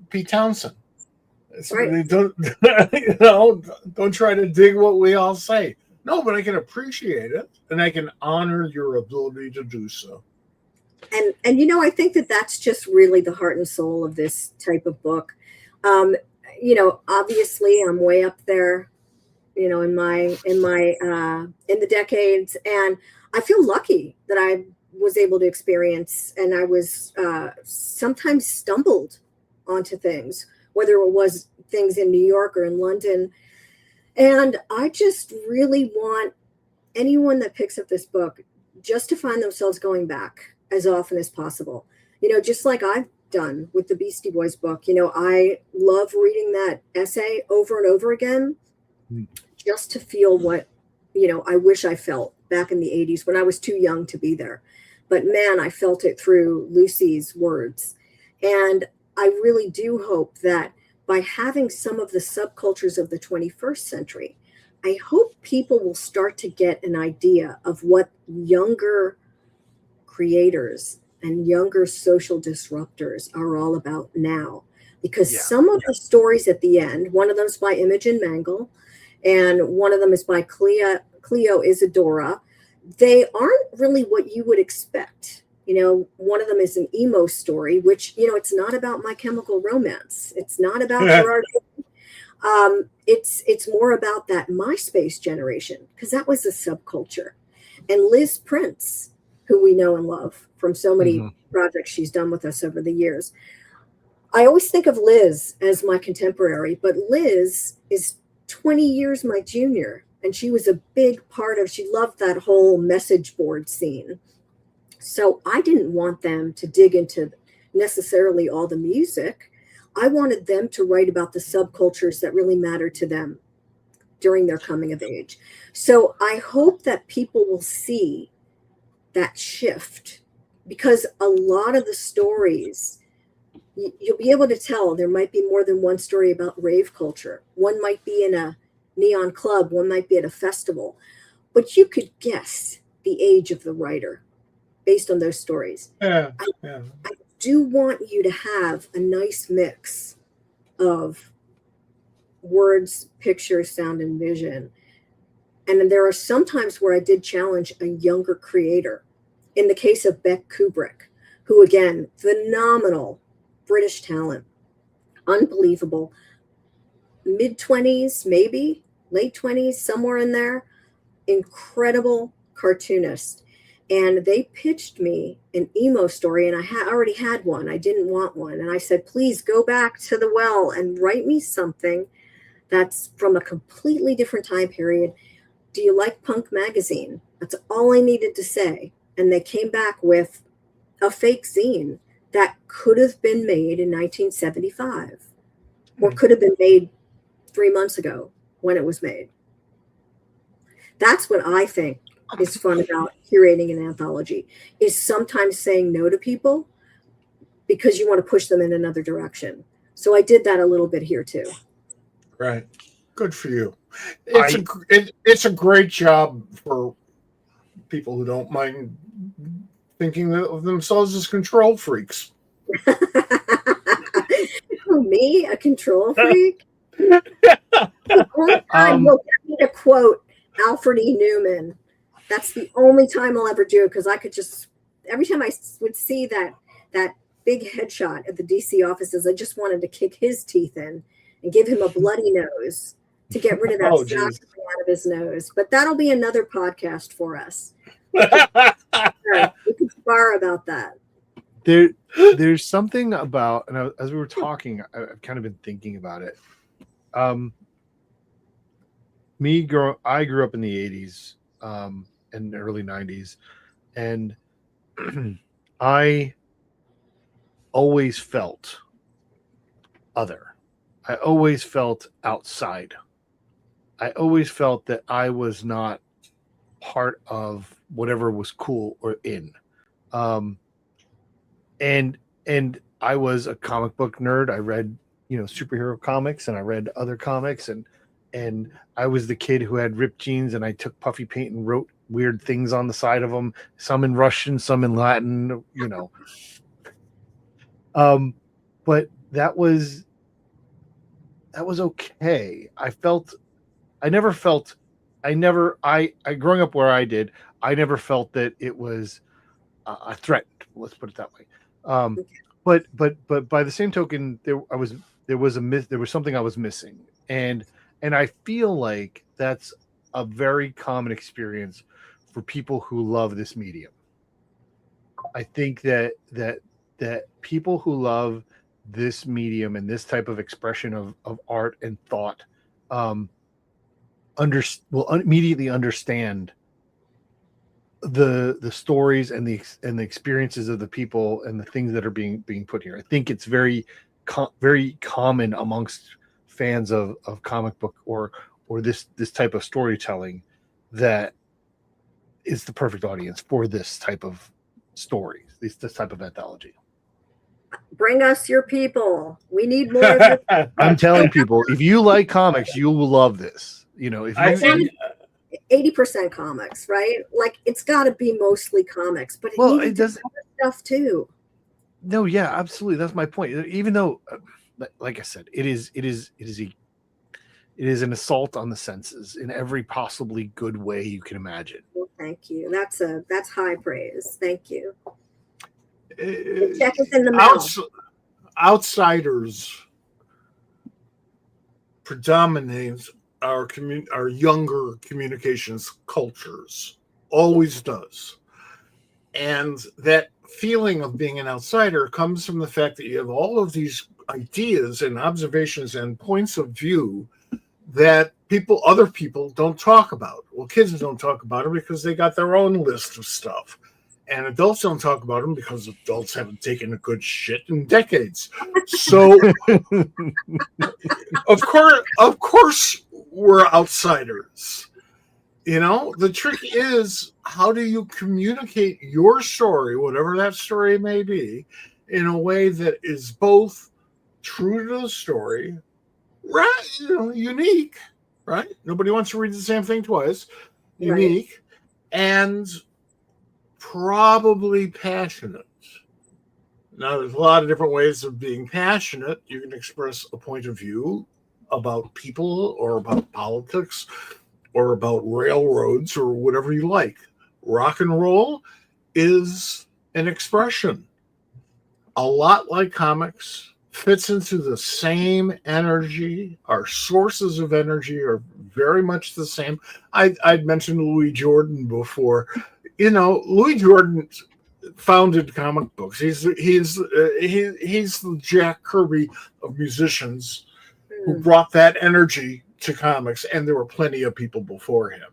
Pete Townsend. Right. Don't, you know, don't try to dig what we all say. No, but I can appreciate it, and I can honor your ability to do so. And you know, I think that's just really the heart and soul of this type of book. You know, obviously, I'm way up there, you know, in the decades, and I feel lucky that I was able to experience, and I was sometimes stumbled onto things, whether it was things in New York or in London. And I just really want anyone that picks up this book just to find themselves going back as often as possible. You know, just like I've done with the Beastie Boys book. You know, I love reading that essay over and over again just to feel what, you know, I wish I felt back in the 80s when I was too young to be there. But man, I felt it through Lucy's words. And I really do hope that by having some of the subcultures of the 21st century, I hope people will start to get an idea of what younger creators and younger social disruptors are all about now. Because some of the stories at the end, one of them is by Imogen Mangle, and one of them is by Cleo Isadora. They aren't really what you would expect. You know, one of them is an emo story, which, you know, it's not about My Chemical Romance. It's not about Gerard. It's more about that MySpace generation, because that was a subculture. And Liz Prince, who we know and love from so many projects she's done with us over the years. I always think of Liz as my contemporary, but Liz is 20 years my junior, and she was a big part of, she loved that whole message board scene. So I didn't want them to dig into necessarily all the music. I wanted them to write about the subcultures that really mattered to them during their coming of age. So I hope that people will see that shift, because a lot of the stories you'll be able to tell there might be more than one story about rave culture. One might be in a neon club, one might be at a festival, but you could guess the age of the writer based on those stories. Yeah. I do want you to have a nice mix of words, pictures, sound, and vision. And there are some times where I did challenge a younger creator. In the case of Beck Kubrick, who, again, phenomenal British talent, unbelievable, mid-20s, maybe late 20s, somewhere in there, incredible cartoonist. And they pitched me an emo story, and I already had one. I didn't want one. And I said, please go back to the well and write me something that's from a completely different time period. Do you like Punk magazine? That's all I needed to say. And they came back with a fake zine that could have been made in 1975 or could have been made 3 months ago when it was made. That's what I think is fun about curating an anthology, is sometimes saying no to people because you want to push them in another direction. So I did that a little bit here too. Right. Good for you. It's a great job for people who don't mind thinking of themselves as control freaks. Me, a control freak? One time you'll get me to quote Alfred E. Newman. That's the only time I'll ever do it, because I could just, every time I would see that big headshot at the DC offices, I just wanted to kick his teeth in and give him a bloody nose to get rid of that snot out of his nose. But that'll be another podcast for us. We can spar about that. There's something about, and as we were talking, I've kind of been thinking about it. I grew up in the 80s and early 90s, and I always felt other. I always felt outside. I always felt that I was not part of whatever was cool or in. And I was a comic book nerd. I read, superhero comics, and I read other comics, and I was the kid who had ripped jeans, and I took puffy paint and wrote weird things on the side of them, some in Russian, some in Latin, but that was okay. Growing up where I did, I never felt that it was a threat. Let's put it that way. But by the same token, there was something I was missing, and I feel like that's a very common experience for people who love this medium. I think that people who love this medium and this type of expression of art and thought will immediately understand the stories and the experiences of the people and the things that are being put here. I think it's very common amongst fans of comic book or this type of storytelling that is the perfect audience for this type of stories, this type of anthology. Bring us your people. We need more of your I'm telling people, if you like comics, you will love this. I think 80% comics, right? Like, it's got to be mostly comics, but it does other stuff too. No, yeah, absolutely. That's my point. Even though, like I said, it is an assault on the senses in every possibly good way you can imagine. Well, thank you. That's high praise. Thank you. Check is in the mail. Outsiders predominate our younger communications cultures, always does. And that feeling of being an outsider comes from the fact that you have all of these ideas and observations and points of view that other people don't talk about. Well, kids don't talk about it because they got their own list of stuff. And adults don't talk about them because adults haven't taken a good shit in decades. So, of course, we're outsiders. The trick is, how do you communicate your story, whatever that story may be, in a way that is both true to the story, right? Unique, right? Nobody wants to read the same thing twice. Unique, right. And probably passionate. Now, there's a lot of different ways of being passionate. You can express a point of view about people or about politics or about railroads or whatever you like. Rock and roll is an expression. A lot like comics, fits into the same energy. Our sources of energy are very much the same. I'd mentioned Louis Jordan before. Louis Jordan founded comic books. He's the Jack Kirby of musicians who brought that energy to comics, and there were plenty of people before him.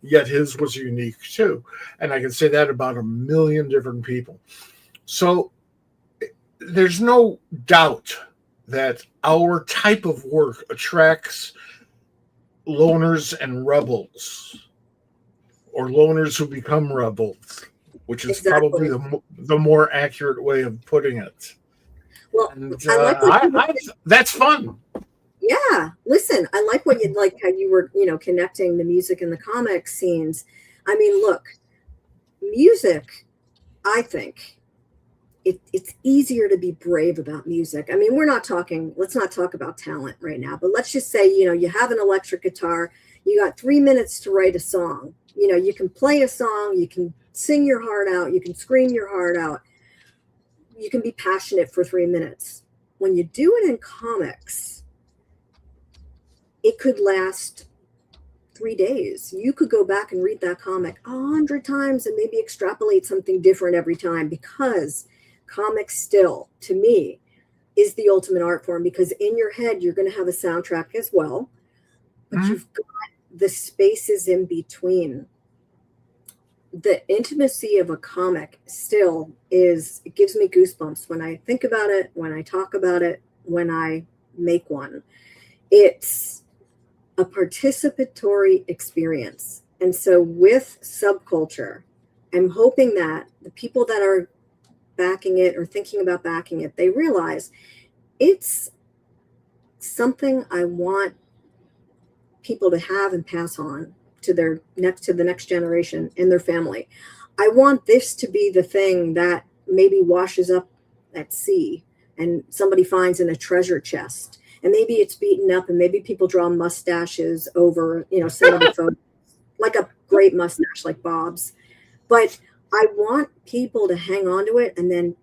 Yet his was unique too, and I can say that about a million different people. So there's no doubt that our type of work attracts loners and rebels, or loners who become rebels, which is probably the more accurate way of putting it. Well, and, that's fun. Yeah, listen, I like how you were, connecting the music and the comic scenes. I mean, look, music, I think it's easier to be brave about music. I mean, let's not talk about talent right now, but let's just say, you have an electric guitar, you got 3 minutes to write a song. You can play a song, you can sing your heart out, you can scream your heart out, you can be passionate for 3 minutes. When you do it in comics, it could last 3 days. You could go back and read that comic 100 times and maybe extrapolate something different every time, because comics still, to me, is the ultimate art form, because in your head, you're going to have a soundtrack as well, but you've got the spaces in between. The intimacy of a comic still it gives me goosebumps when I think about it, when I talk about it, when I make one. It's a participatory experience. And so with SubCULTURE, I'm hoping that the people that are backing it or thinking about backing it, they realize it's something I want people to have and pass on to the next generation in their family. I want this to be the thing that maybe washes up at sea and somebody finds in a treasure chest, and maybe it's beaten up, and maybe people draw mustaches over, some of the photos, like a great mustache like Bob's. But I want people to hang on to it and then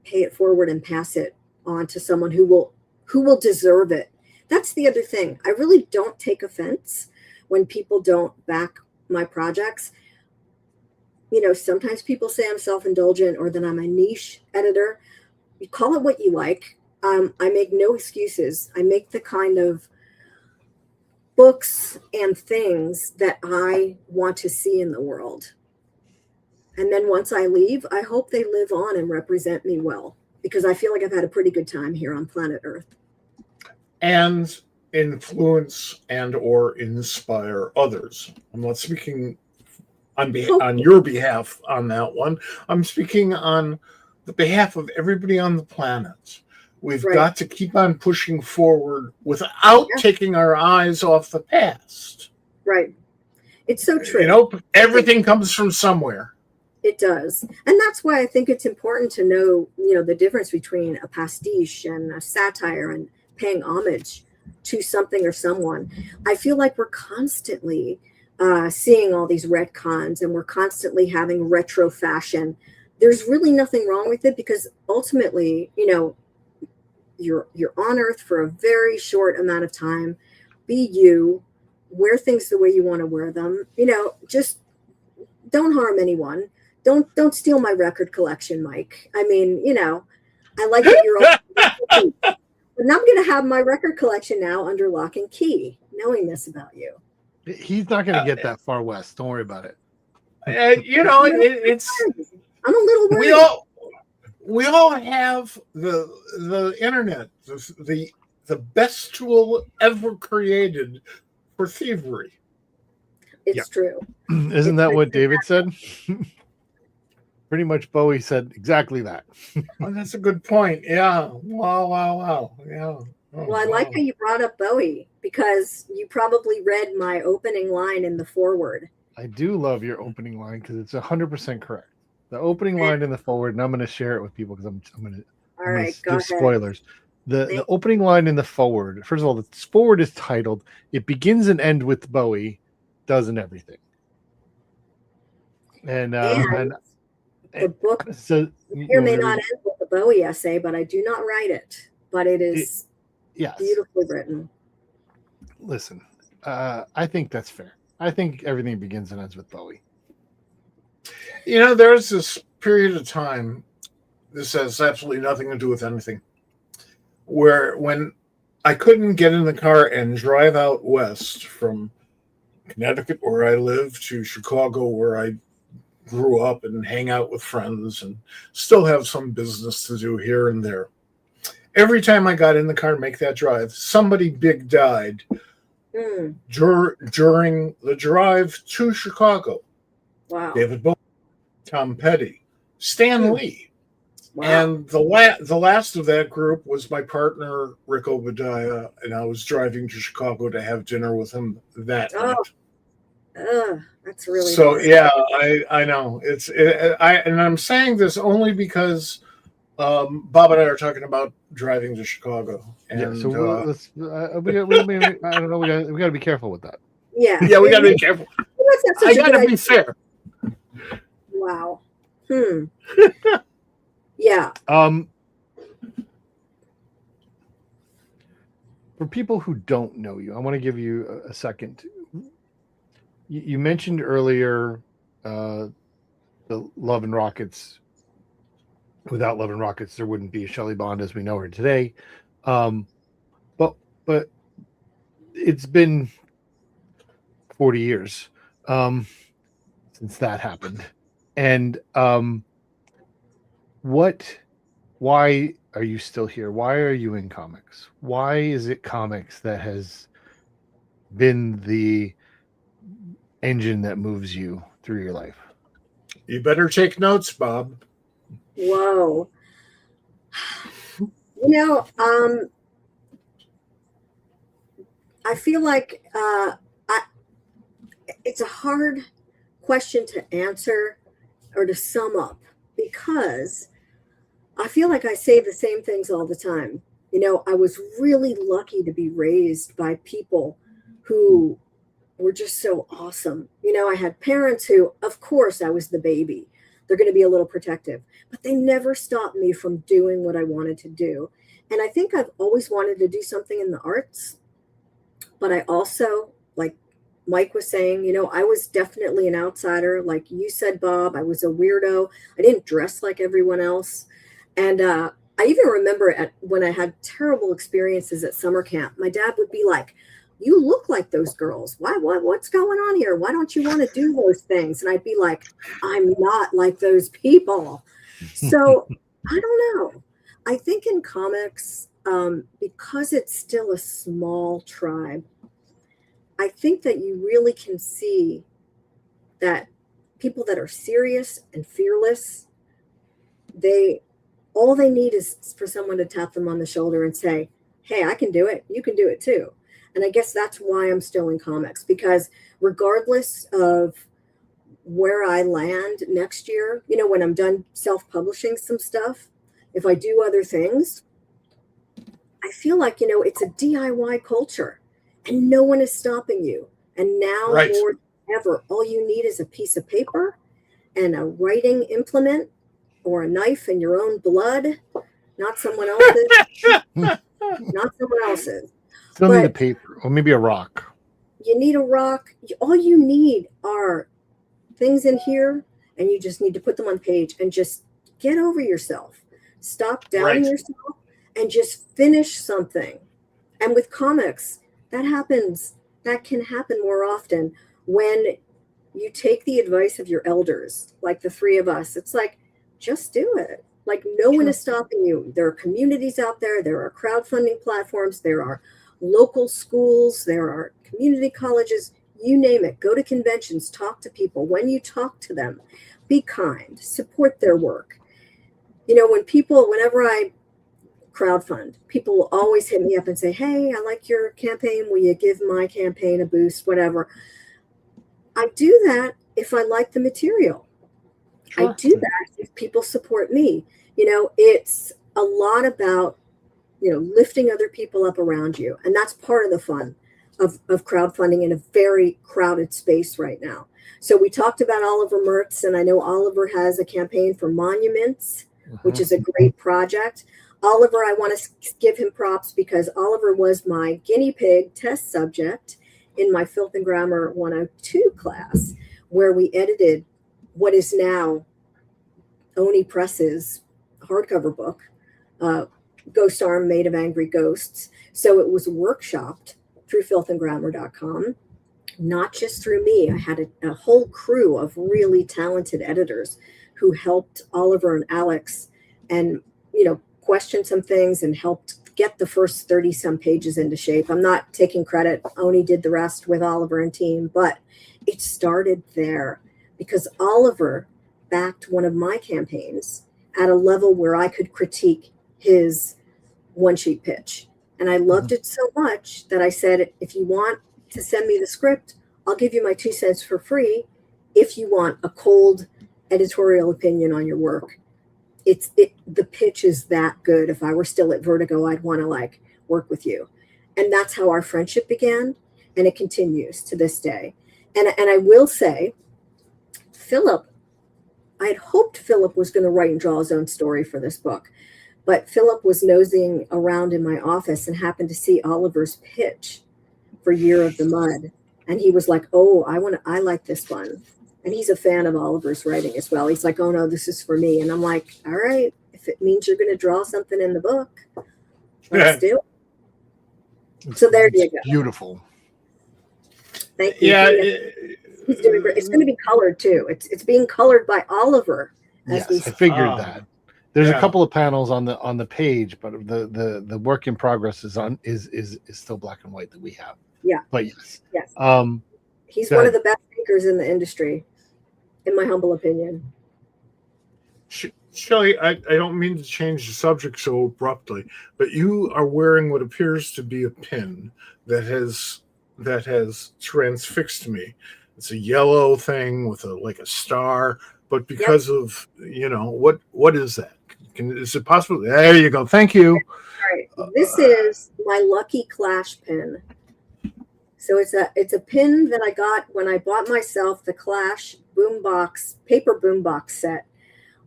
pay it forward and pass it on to someone who will deserve it. That's the other thing. I really don't take offense when people don't back my projects. Sometimes people say I'm self-indulgent or that I'm a niche editor. You call it what you like. I make no excuses. I make the kind of books and things that I want to see in the world. And then once I leave, I hope they live on and represent me well, because I feel like I've had a pretty good time here on planet Earth. And influence and or inspire others. I'm not speaking on your behalf on that one. I'm speaking on the behalf of everybody on the planet. We've got to keep on pushing forward without taking our eyes off the past. Right. It's so true. Everything comes from somewhere. It does. And that's why I think it's important to know, the difference between a pastiche and a satire and paying homage to something or someone. I feel like we're constantly seeing all these retcons, and we're constantly having retro fashion. There's really nothing wrong with it, because ultimately, you're on Earth for a very short amount of time. Be you, wear things the way you want to wear them. Just don't harm anyone. Don't steal my record collection, Mike. I mean, I like that you're all. But now I'm going to have my record collection now under lock and key, knowing this about you. He's not going to get that far west. Don't worry about it. It's. I'm a little worried. We all have the internet, the best tool ever created for thievery. It's true. Isn't that what David said? Pretty much Bowie said exactly that. Oh, that's a good point. Yeah. Wow. Yeah. Oh, Well, I like how you brought up Bowie because you probably read my opening line in the foreword. I do love your opening line because it's 100% correct. The opening line in the forward, and I'm going to share it with people because I'm going to Go give ahead. spoilers. The opening line in the forward, first of all, the forward is titled, "It begins and ends with Bowie, doesn't everything." And the book so may or may not end with the Bowie essay, but I do not write it. But it is beautifully written. Listen, I think that's fair. I think everything begins and ends with Bowie. You know, there's this period of time, this has absolutely nothing to do with anything, where when I couldn't get in the car and drive out west from Connecticut, where I live, to Chicago, where I grew up and hang out with friends and still have some business to do here and there. Every time I got in the car to make that drive, somebody big died during the drive to Chicago. Wow. David Bowie, Tom Petty, Stan Lee. Wow. And the last of that group was my partner, Rick Obadiah, and I was driving to Chicago to have dinner with him that night. That's really so nice. Yeah, I know and I'm saying this only because Bob and I are talking about driving to Chicago. And I don't know. We got to be careful with that. Yeah, we got to be careful. I got to be fair. Wow. Yeah. For people who don't know you, I want to give you a second. You mentioned earlier the Love and Rockets. Without Love and Rockets, there wouldn't be a Shelly Bond as we know her today. But it's been 40 years since that happened. And why are you still here? Why are you in comics? Why is it comics that has been the engine that moves you through your life? You better take notes, Bob. Whoa. You know, I feel like it's a hard question to answer or to sum up because I feel like I say the same things all the time. You know, I was really lucky to be raised by people who were just so awesome. You know, I had parents who, of course, I was the baby. They're going to be a little protective, but they never stopped me from doing what I wanted to do. And I think I've always wanted to do something in the arts, but I also, like Mike was saying, you know, I was definitely an outsider. Like you said, Bob, I was a weirdo. I didn't dress like everyone else. And I even remember when I had terrible experiences at summer camp, my dad would be like, "You look like those girls. What's going on here? Why don't you want to do those things?" And I'd be like, "I'm not like those people." So I don't know. I think in comics, because it's still a small tribe, I think that you really can see that people that are serious and fearless, all they need is for someone to tap them on the shoulder and say, "Hey, I can do it. You can do it too." And I guess that's why I'm still in comics, because regardless of where I land next year, you know, when I'm done self-publishing some stuff, if I do other things, I feel like, you know, it's a DIY culture and no one is stopping you. And now more than ever, all you need is a piece of paper and a writing implement or a knife in your own blood, not someone else's. Not someone else's. Still need a paper or maybe a rock. You need a rock. All you need are things in here, and you just need to put them on page and just get over yourself. Stop doubting yourself and just finish something. And with comics, that happens. That can happen more often when you take the advice of your elders, like the three of us. It's like, just do it. Like no one is stopping you. There are communities out there. There are crowdfunding platforms. There are local schools. There are community colleges. You name it. Go to conventions. Talk to people. When you talk to them, be kind, support their work. Whenever I crowdfund, people will always hit me up and say, hey, I like your campaign. Will you give my campaign a boost? Whatever. I do that if I like the material. Sure. I do that if people support me. It's a lot about, lifting other people up around you. And that's part of the fun of crowdfunding in a very crowded space right now. So we talked about Oliver Mertz, and I know Oliver has a campaign for monuments, which is a great project. Oliver, I want to give him props because Oliver was my guinea pig test subject in my Filth and Grammar 102 class, where we edited what is now Oni Press's hardcover book, Ghost Arm Made of Angry Ghosts. So it was workshopped through filthandgrammar.com, not just through me. I had a whole crew of really talented editors who helped Oliver and Alex and, question some things and helped get the first 30 some pages into shape. I'm not taking credit. Oni did the rest with Oliver and team, but it started there because Oliver backed one of my campaigns at a level where I could critique his one-sheet pitch. And I loved it so much that I said, if you want to send me the script, I'll give you my 2 cents for free if you want a cold editorial opinion on your work. The pitch is that good. If I were still at Vertigo, I'd want to work with you. And that's how our friendship began. And it continues to this day. And I will say, Philip, I had hoped Philip was going to write and draw his own story for this book. But Philip was nosing around in my office and happened to see Oliver's pitch for Year of the Mud. And he was like, oh, I like this one. And he's a fan of Oliver's writing as well. He's like, oh, no, this is for me. And I'm like, all right, if it means you're going to draw something in the book, let's do it. So there you go. Beautiful. Thank you. Yeah. He's doing great. It's going to be colored, too. It's being colored by Oliver. Yes, I figured that. There's a couple of panels on the page, but the work in progress is still black and white that we have. Yeah. But yes. He's one of the best thinkers in the industry, in my humble opinion. Shelly, I don't mean to change the subject so abruptly, but you are wearing what appears to be a pin that has transfixed me. It's a yellow thing with a star, but because of what is that? Is it possible? There you go. Thank you. All right. This is my Lucky Clash pin. So it's a pin that I got when I bought myself the Clash paper boombox set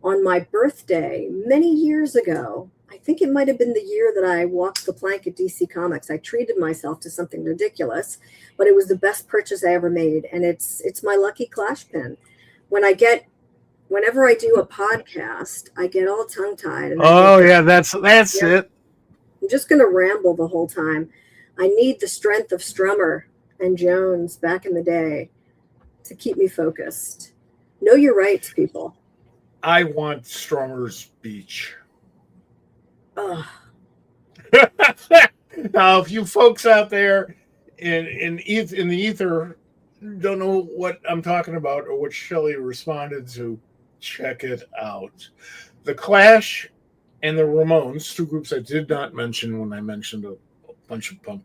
on my birthday many years ago. I think it might have been the year that I walked the plank at DC Comics. I treated myself to something ridiculous, but it was the best purchase I ever made. And it's my Lucky Clash pin. Whenever I do a podcast, I get all tongue-tied. And that's it. I'm just going to ramble the whole time. I need the strength of Strummer and Jones back in the day to keep me focused. Know your rights, people. I want Strummer's Beach. Ugh. Now, if you folks out there in the ether don't know what I'm talking about or what Shelly responded to, check it out. The Clash and the Ramones, 2 groups I did not mention when I mentioned a bunch of punk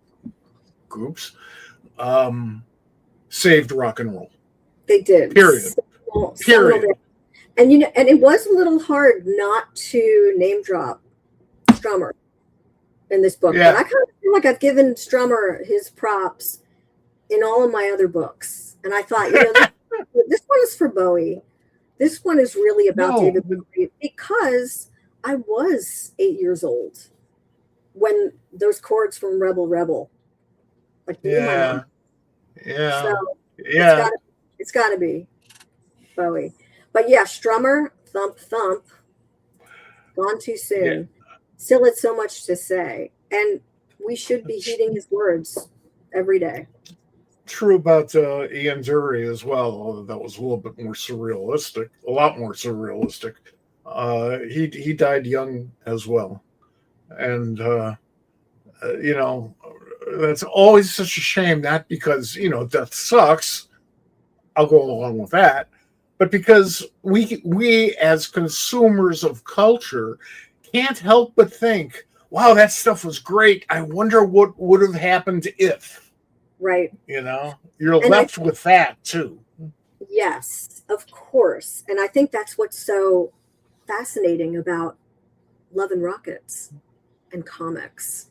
groups, saved rock and roll. They did. Period. And it was a little hard not to name drop Strummer in this book. Yeah. But I kind of feel like I've given Strummer his props in all of my other books. And I thought, this one is for Bowie. This one is really about David Bowie because I was 8 years old when those chords from Rebel Rebel. So it's got to be Bowie. But yeah, Strummer, Thump Thump, gone too soon. Yeah. Still had so much to say. And we should be heeding his words every day. True about Ian Dury as well, although that was a little bit more surrealistic, a lot more surrealistic. He died young as well. And, that's always such a shame, not because, death sucks. I'll go along with that. but because we as consumers of culture can't help but think, wow, that stuff was great. I wonder what would have happened if. Right. You're left with that too. Yes, of course. And I think that's what's so fascinating about Love and Rockets and comics.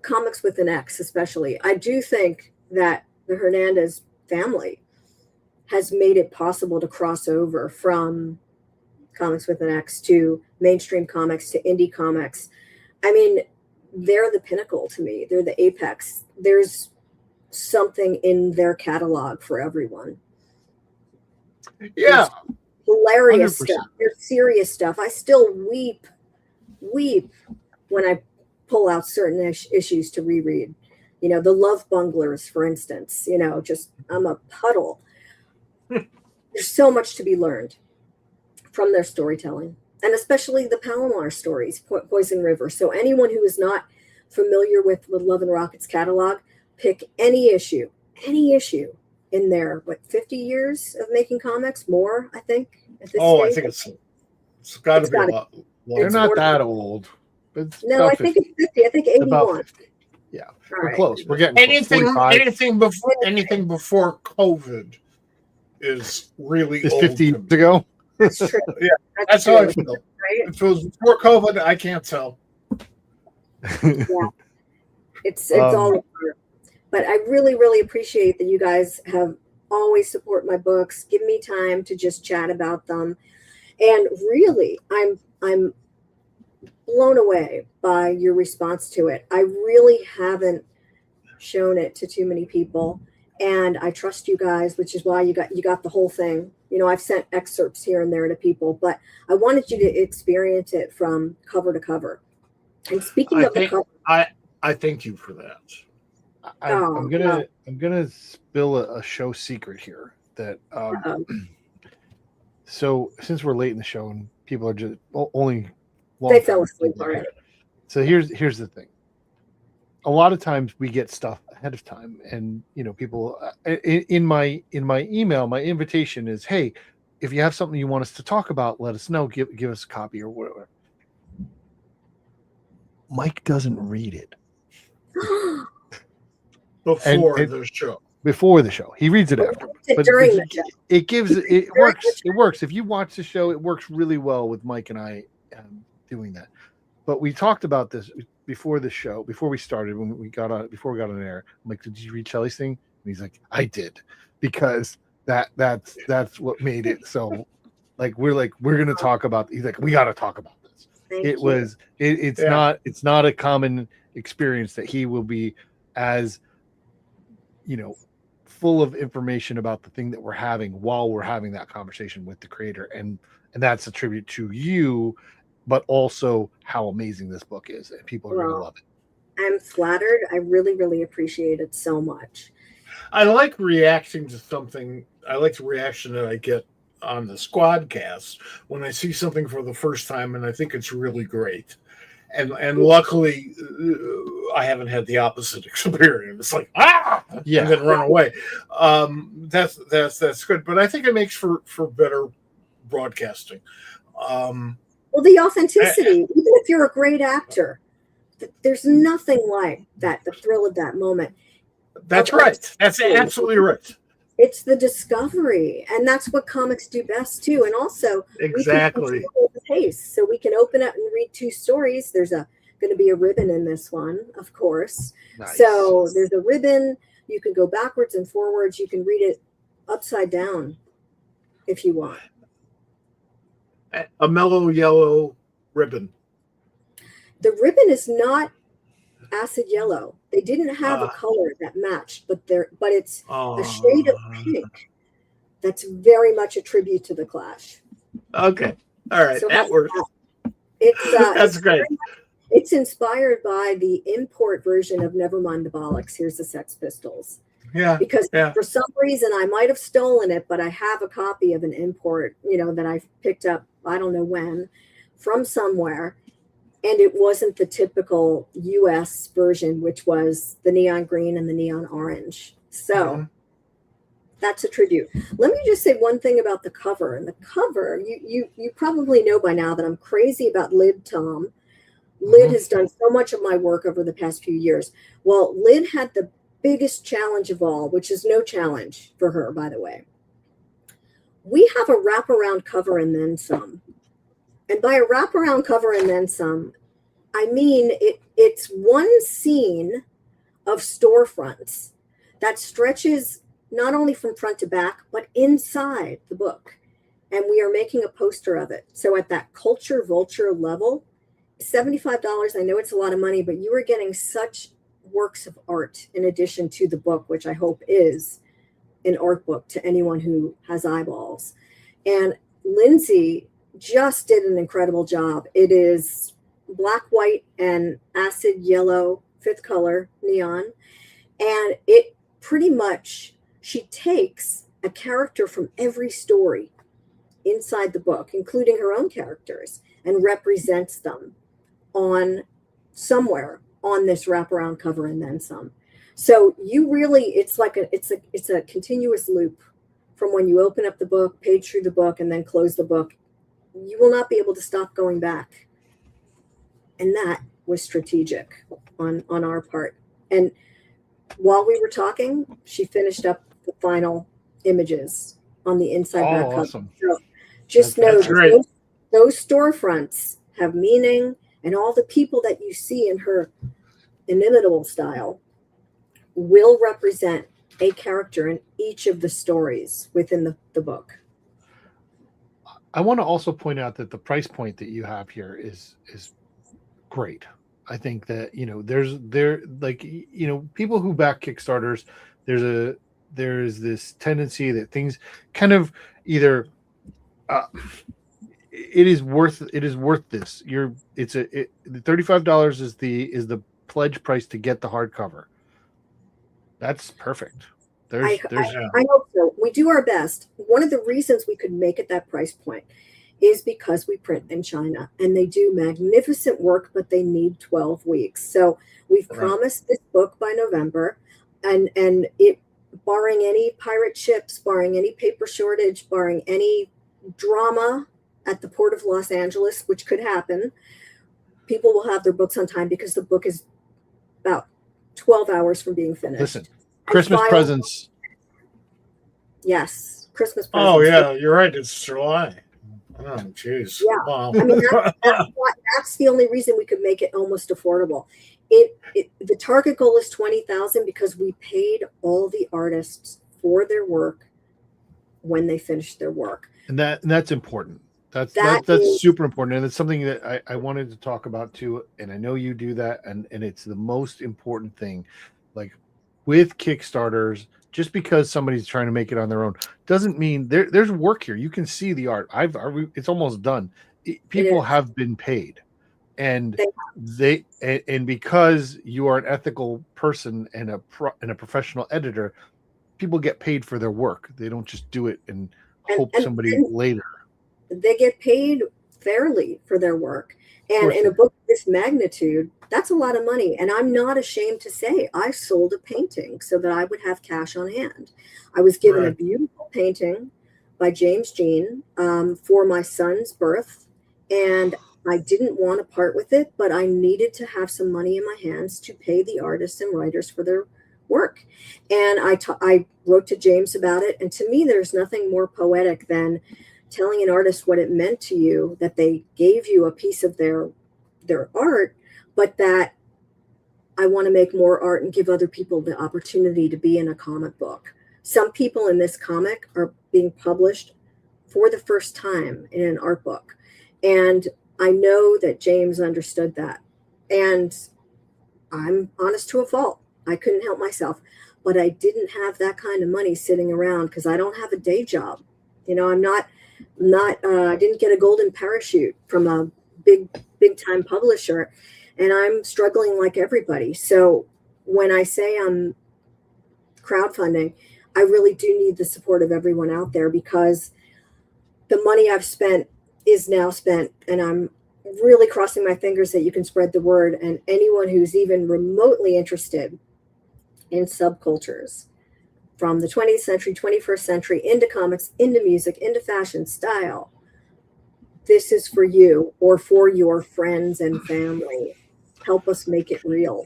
Comics with an X especially. I do think that the Hernandez family has made it possible to cross over from comics with an X to mainstream comics to indie comics. I mean, they're the pinnacle to me. They're the apex. There's something in their catalog for everyone. Yeah. There's hilarious 100%. stuff. There's serious stuff. I still weep when I pull out certain issues to reread. The Love Bunglers, for instance, just I'm a puddle. There's so much to be learned from their storytelling, and especially the Palomar stories, Poison River. So anyone who is not familiar with Love and Rockets catalog, pick any issue in their 50 years of making comics, more, I think. At this I stage. think it's got to be a lot. They're not that old. No, I think it's 50. I think 81. Yeah, All we're right. close. We're getting close. 45. anything before COVID is really Is old. 50 to years me. ago. That's true. Yeah, That's how I true, feel. right? If it was before COVID, I can't tell. It's all over. But I really, really appreciate that you guys have always support my books, give me time to just chat about them. And really, I'm blown away by your response to it. I really haven't shown it to too many people, and I trust you guys, which is why you got the whole thing. I've sent excerpts here and there to people, but I wanted you to experience it from cover to cover. And speaking of the cover, I thank you for that. I'm gonna spill a show secret here that so since we're late in the show and people are just only they fell asleep already. So here's the thing. A lot of times we get stuff ahead of time, and people in my email, my invitation is, hey, if you have something you want us to talk about, let us know. Give us a copy or whatever. Mike doesn't read it before the show. He reads it after. But during the show. It works. It works. If you watch the show, it works really well with Mike and I doing that. But we talked about this before the show, before we started, before we got on air. I'm like, did you read Shelly's thing? And he's like, I did, because that's what made it so. We're gonna talk about. He's like, we got to talk about this. It's not a common experience that he will be as full of information about the thing that we're having while we're having that conversation with the creator, and that's a tribute to you, but also how amazing this book is, and people are going to love it. I'm flattered. I really, really appreciate it so much. I like reacting to something. I like the reaction that I get on the SquadCast when I see something for the first time and I think it's really great. And luckily, I haven't had the opposite experience. It's like, and then run away. That's good. But I think it makes for better broadcasting. Well, the authenticity, even if you're a great actor, there's nothing like that, the thrill of that moment. That's right. That's absolutely right. It's the discovery, and that's what comics do best too. And also, exactly, we can control the pace, so we can open up and read 2 stories. There's going to be a ribbon in this one, of course. Nice. So there's a ribbon. You can go backwards and forwards. You can read it upside down if you want. A mellow yellow ribbon. The ribbon is not acid yellow. They didn't have a color that matched, but it's a shade of pink that's very much a tribute to the Clash. Okay, all right, so that works. That's great. It's inspired by the import version of Nevermind the Bollocks. Here's the Sex Pistols. Yeah, because for some reason I might have stolen it, but I have a copy of an import, that I picked up, I don't know when, from somewhere. And it wasn't the typical US version, which was the neon green and the neon orange. So That's a tribute. Let me just say one thing about the cover. And the cover, you probably know by now that I'm crazy about Lyd Tom. Lyd has done so much of my work over the past few years. Well, Lyd had the biggest challenge of all, which is no challenge for her, by the way. We have a wraparound cover and then some. And by a wraparound cover and then some, I mean it's one scene of storefronts that stretches not only from front to back, but inside the book. And we are making a poster of it. So at that culture vulture level, $75, I know it's a lot of money, but you are getting such works of art in addition to the book, which I hope is an art book to anyone who has eyeballs. And Lindsay just did an incredible job. It is black, white, and acid yellow, 5th color neon. And it pretty much, she takes a character from every story inside the book, including her own characters, and represents them on somewhere on this wraparound cover and then some. So you really, it's a continuous loop from when you open up the book, page through the book, and then close the book. You will not be able to stop going back. And that was strategic on our part. And while we were talking, she finished up the final images on the inside back cover. Awesome. So just know that those storefronts have meaning, and all the people that you see in her inimitable style will represent a character in each of the stories within the book. I want to also point out that the price point that you have here is great. I think that, people who back Kickstarters, there's this tendency that things kind of either it is worth this. The $35 is the pledge price to get the hardcover. That's perfect. I hope so. We do our best. One of the reasons we could make it that price point is because we print in China, and they do magnificent work, but they need 12 weeks. So we've promised this book by November, and it, barring any pirate ships, barring any paper shortage, barring any drama at the Port of Los Angeles, which could happen, people will have their books on time because the book is about 12 hours from being finished. Listen, Christmas presents. Yes, Christmas presents. Oh, yeah, you're right. It's July. Oh, jeez. Yeah. Wow. I mean, that's the only reason we could make it almost affordable. The target goal is 20,000 because we paid all the artists for their work when they finished their work. And that's important. That's super important. And it's something that I wanted to talk about too. And I know you do that. And it's the most important thing. Like with Kickstarters, just because somebody's trying to make it on their own doesn't mean there's work here. You can see the art. It's almost done. People have been paid, and because you are an ethical person and a professional editor, people get paid for their work. They don't just do it and hope somebody later. They get paid fairly for their work. And in a book of this magnitude, that's a lot of money. And I'm not ashamed to say I sold a painting so that I would have cash on hand. I was given a beautiful painting by James Jean for my son's birth. And I didn't want to part with it, but I needed to have some money in my hands to pay the artists and writers for their work. And I wrote to James about it. And to me, there's nothing more poetic than telling an artist what it meant to you, that they gave you a piece of their art, but that I want to make more art and give other people the opportunity to be in a comic book. Some people in this comic are being published for the first time in an art book. And I know that James understood that. And I'm honest to a fault. I couldn't help myself, but I didn't have that kind of money sitting around because I don't have a day job. I didn't get a golden parachute from a big time publisher, and I'm struggling like everybody. So when I say I'm crowdfunding, I really do need the support of everyone out there, because the money I've spent is now spent, and I'm really crossing my fingers that you can spread the word, and anyone who's even remotely interested in subcultures, from the 20th century, 21st century, into comics, into music, into fashion, style. This is for you or for your friends and family. Help us make it real.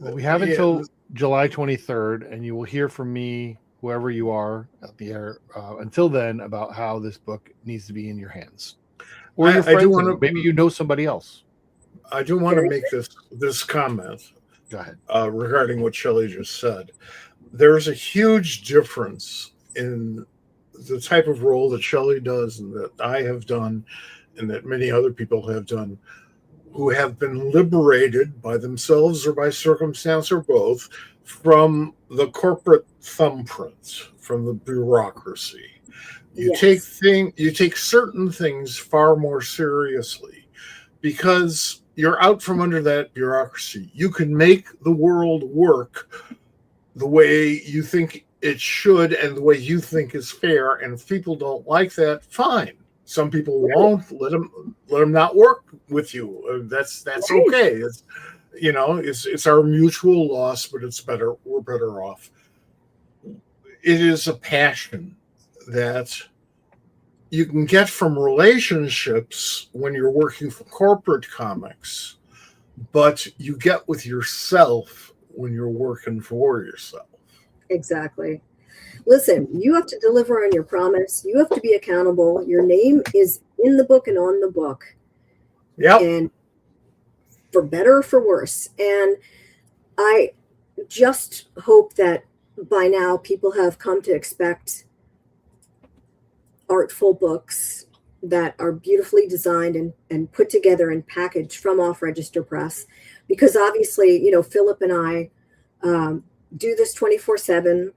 Well, we have until July 23rd, and you will hear from me, whoever you are out the air, until then, about how this book needs to be in your hands. Or your friends, maybe you know somebody else. I do want to make this comment. Go ahead. Regarding what Shelly just said. There's a huge difference in the type of role that Shelly does and that I have done and that many other people have done who have been liberated by themselves or by circumstance or both from the corporate thumbprint, from the bureaucracy. You take certain things far more seriously because you're out from under that bureaucracy. You can make the world work the way you think it should and the way you think is fair. And if people don't like that, fine. Some people won't. Let them not work with you. That's okay. It's our mutual loss, but it's better. We're better off. It is a passion that you can get from relationships when you're working for corporate comics, but you get with yourself when you're working for yourself. Exactly. Listen, you have to deliver on your promise. You have to be accountable. Your name is in the book and on the book. Yeah. And for better or for worse. And I just hope that by now people have come to expect artful books that are beautifully designed and put together and packaged from Off Register Press. Because obviously, Philip and I do this 24/7.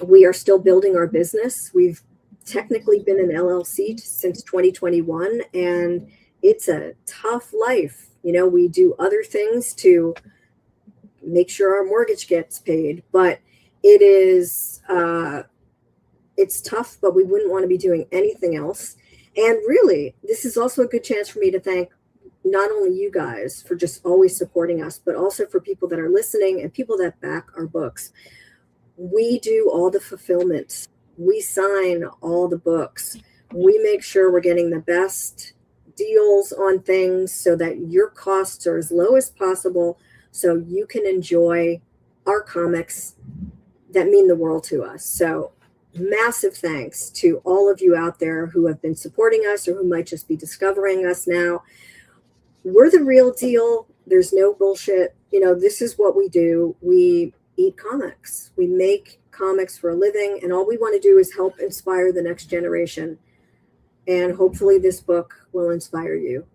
We are still building our business. We've technically been an LLC since 2021, and it's a tough life. We do other things to make sure our mortgage gets paid, but it is it's tough, but we wouldn't want to be doing anything else. And really, this is also a good chance for me to thank not only you guys for just always supporting us, but also for people that are listening and people that back our books. We do all the fulfillment. We sign all the books. We make sure we're getting the best deals on things so that your costs are as low as possible so you can enjoy our comics that mean the world to us. So massive thanks to all of you out there who have been supporting us or who might just be discovering us now. We're the real deal. There's no bullshit. This is what we do. We eat comics. We make comics for a living, and all we want to do is help inspire the next generation. And hopefully this book will inspire you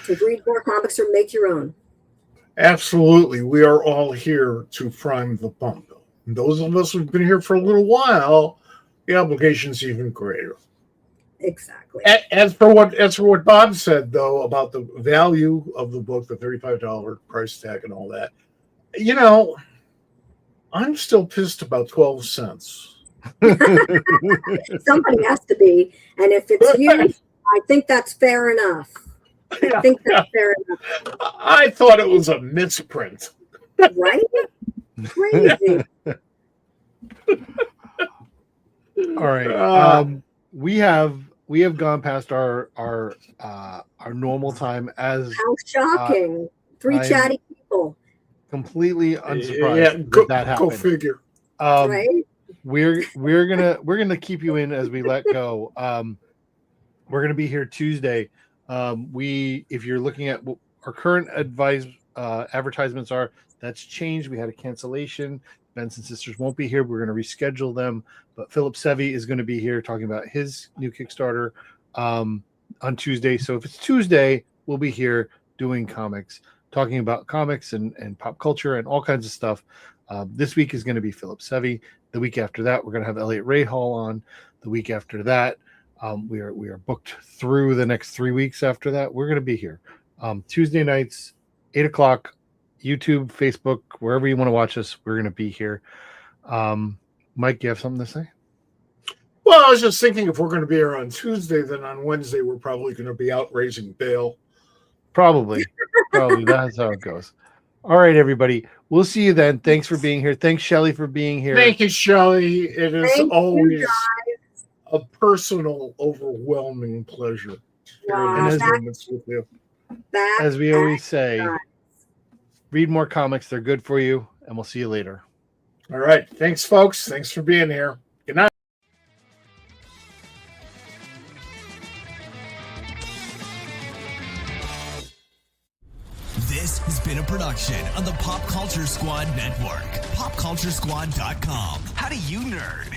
to read more comics or make your own. Absolutely. We are all here to prime the pump. And those of us who've been here for a little while, the obligation's even greater. Exactly. As for what Bob said, though, about the value of the book, the $35 price tag and all that, I'm still pissed about 12 cents. Somebody has to be. And if it's you, I think that's fair enough. I think that's fair enough. I thought it was a misprint. Right? Crazy. All right. We have gone past our normal time as how shocking. Three chatty people. Completely unsurprised that happened. Go figure. Right? We're gonna keep you in as we let go. We're gonna be here Tuesday. If you're looking at what our current advertisements are, that's changed. We had a cancellation. Benson Sisters won't be here. We're going to reschedule them, but Philip Sevi is going to be here talking about his new Kickstarter on Tuesday. So if it's Tuesday, we'll be here doing comics, talking about comics and pop culture and all kinds of stuff. This week is going to be Philip Sevi. The week after that, we're going to have Elliot Rahal on. The week after that, we are booked through the next 3 weeks after that. We're going to be here Tuesday nights, 8 o'clock. YouTube, Facebook, wherever you want to watch us, we're going to be here. Mike, you have something to say? Well, I was just thinking if we're going to be here on Tuesday, then on Wednesday, we're probably going to be out raising bail. Probably. That's how it goes. All right, everybody. We'll see you then. Thanks for being here. Thanks, Shelly, for being here. Thank you, Shelly. It is Thank you, always guys. a personal, overwhelming pleasure sharing Wow. these Back- moments with you. Back As we always at say, time. read more comics. They're good for you, and we'll see you later. All right. Thanks, folks. Thanks for being here. Good night. This has been a production of the Pop Culture Squad Network. PopCultureSquad.com. How do you nerd?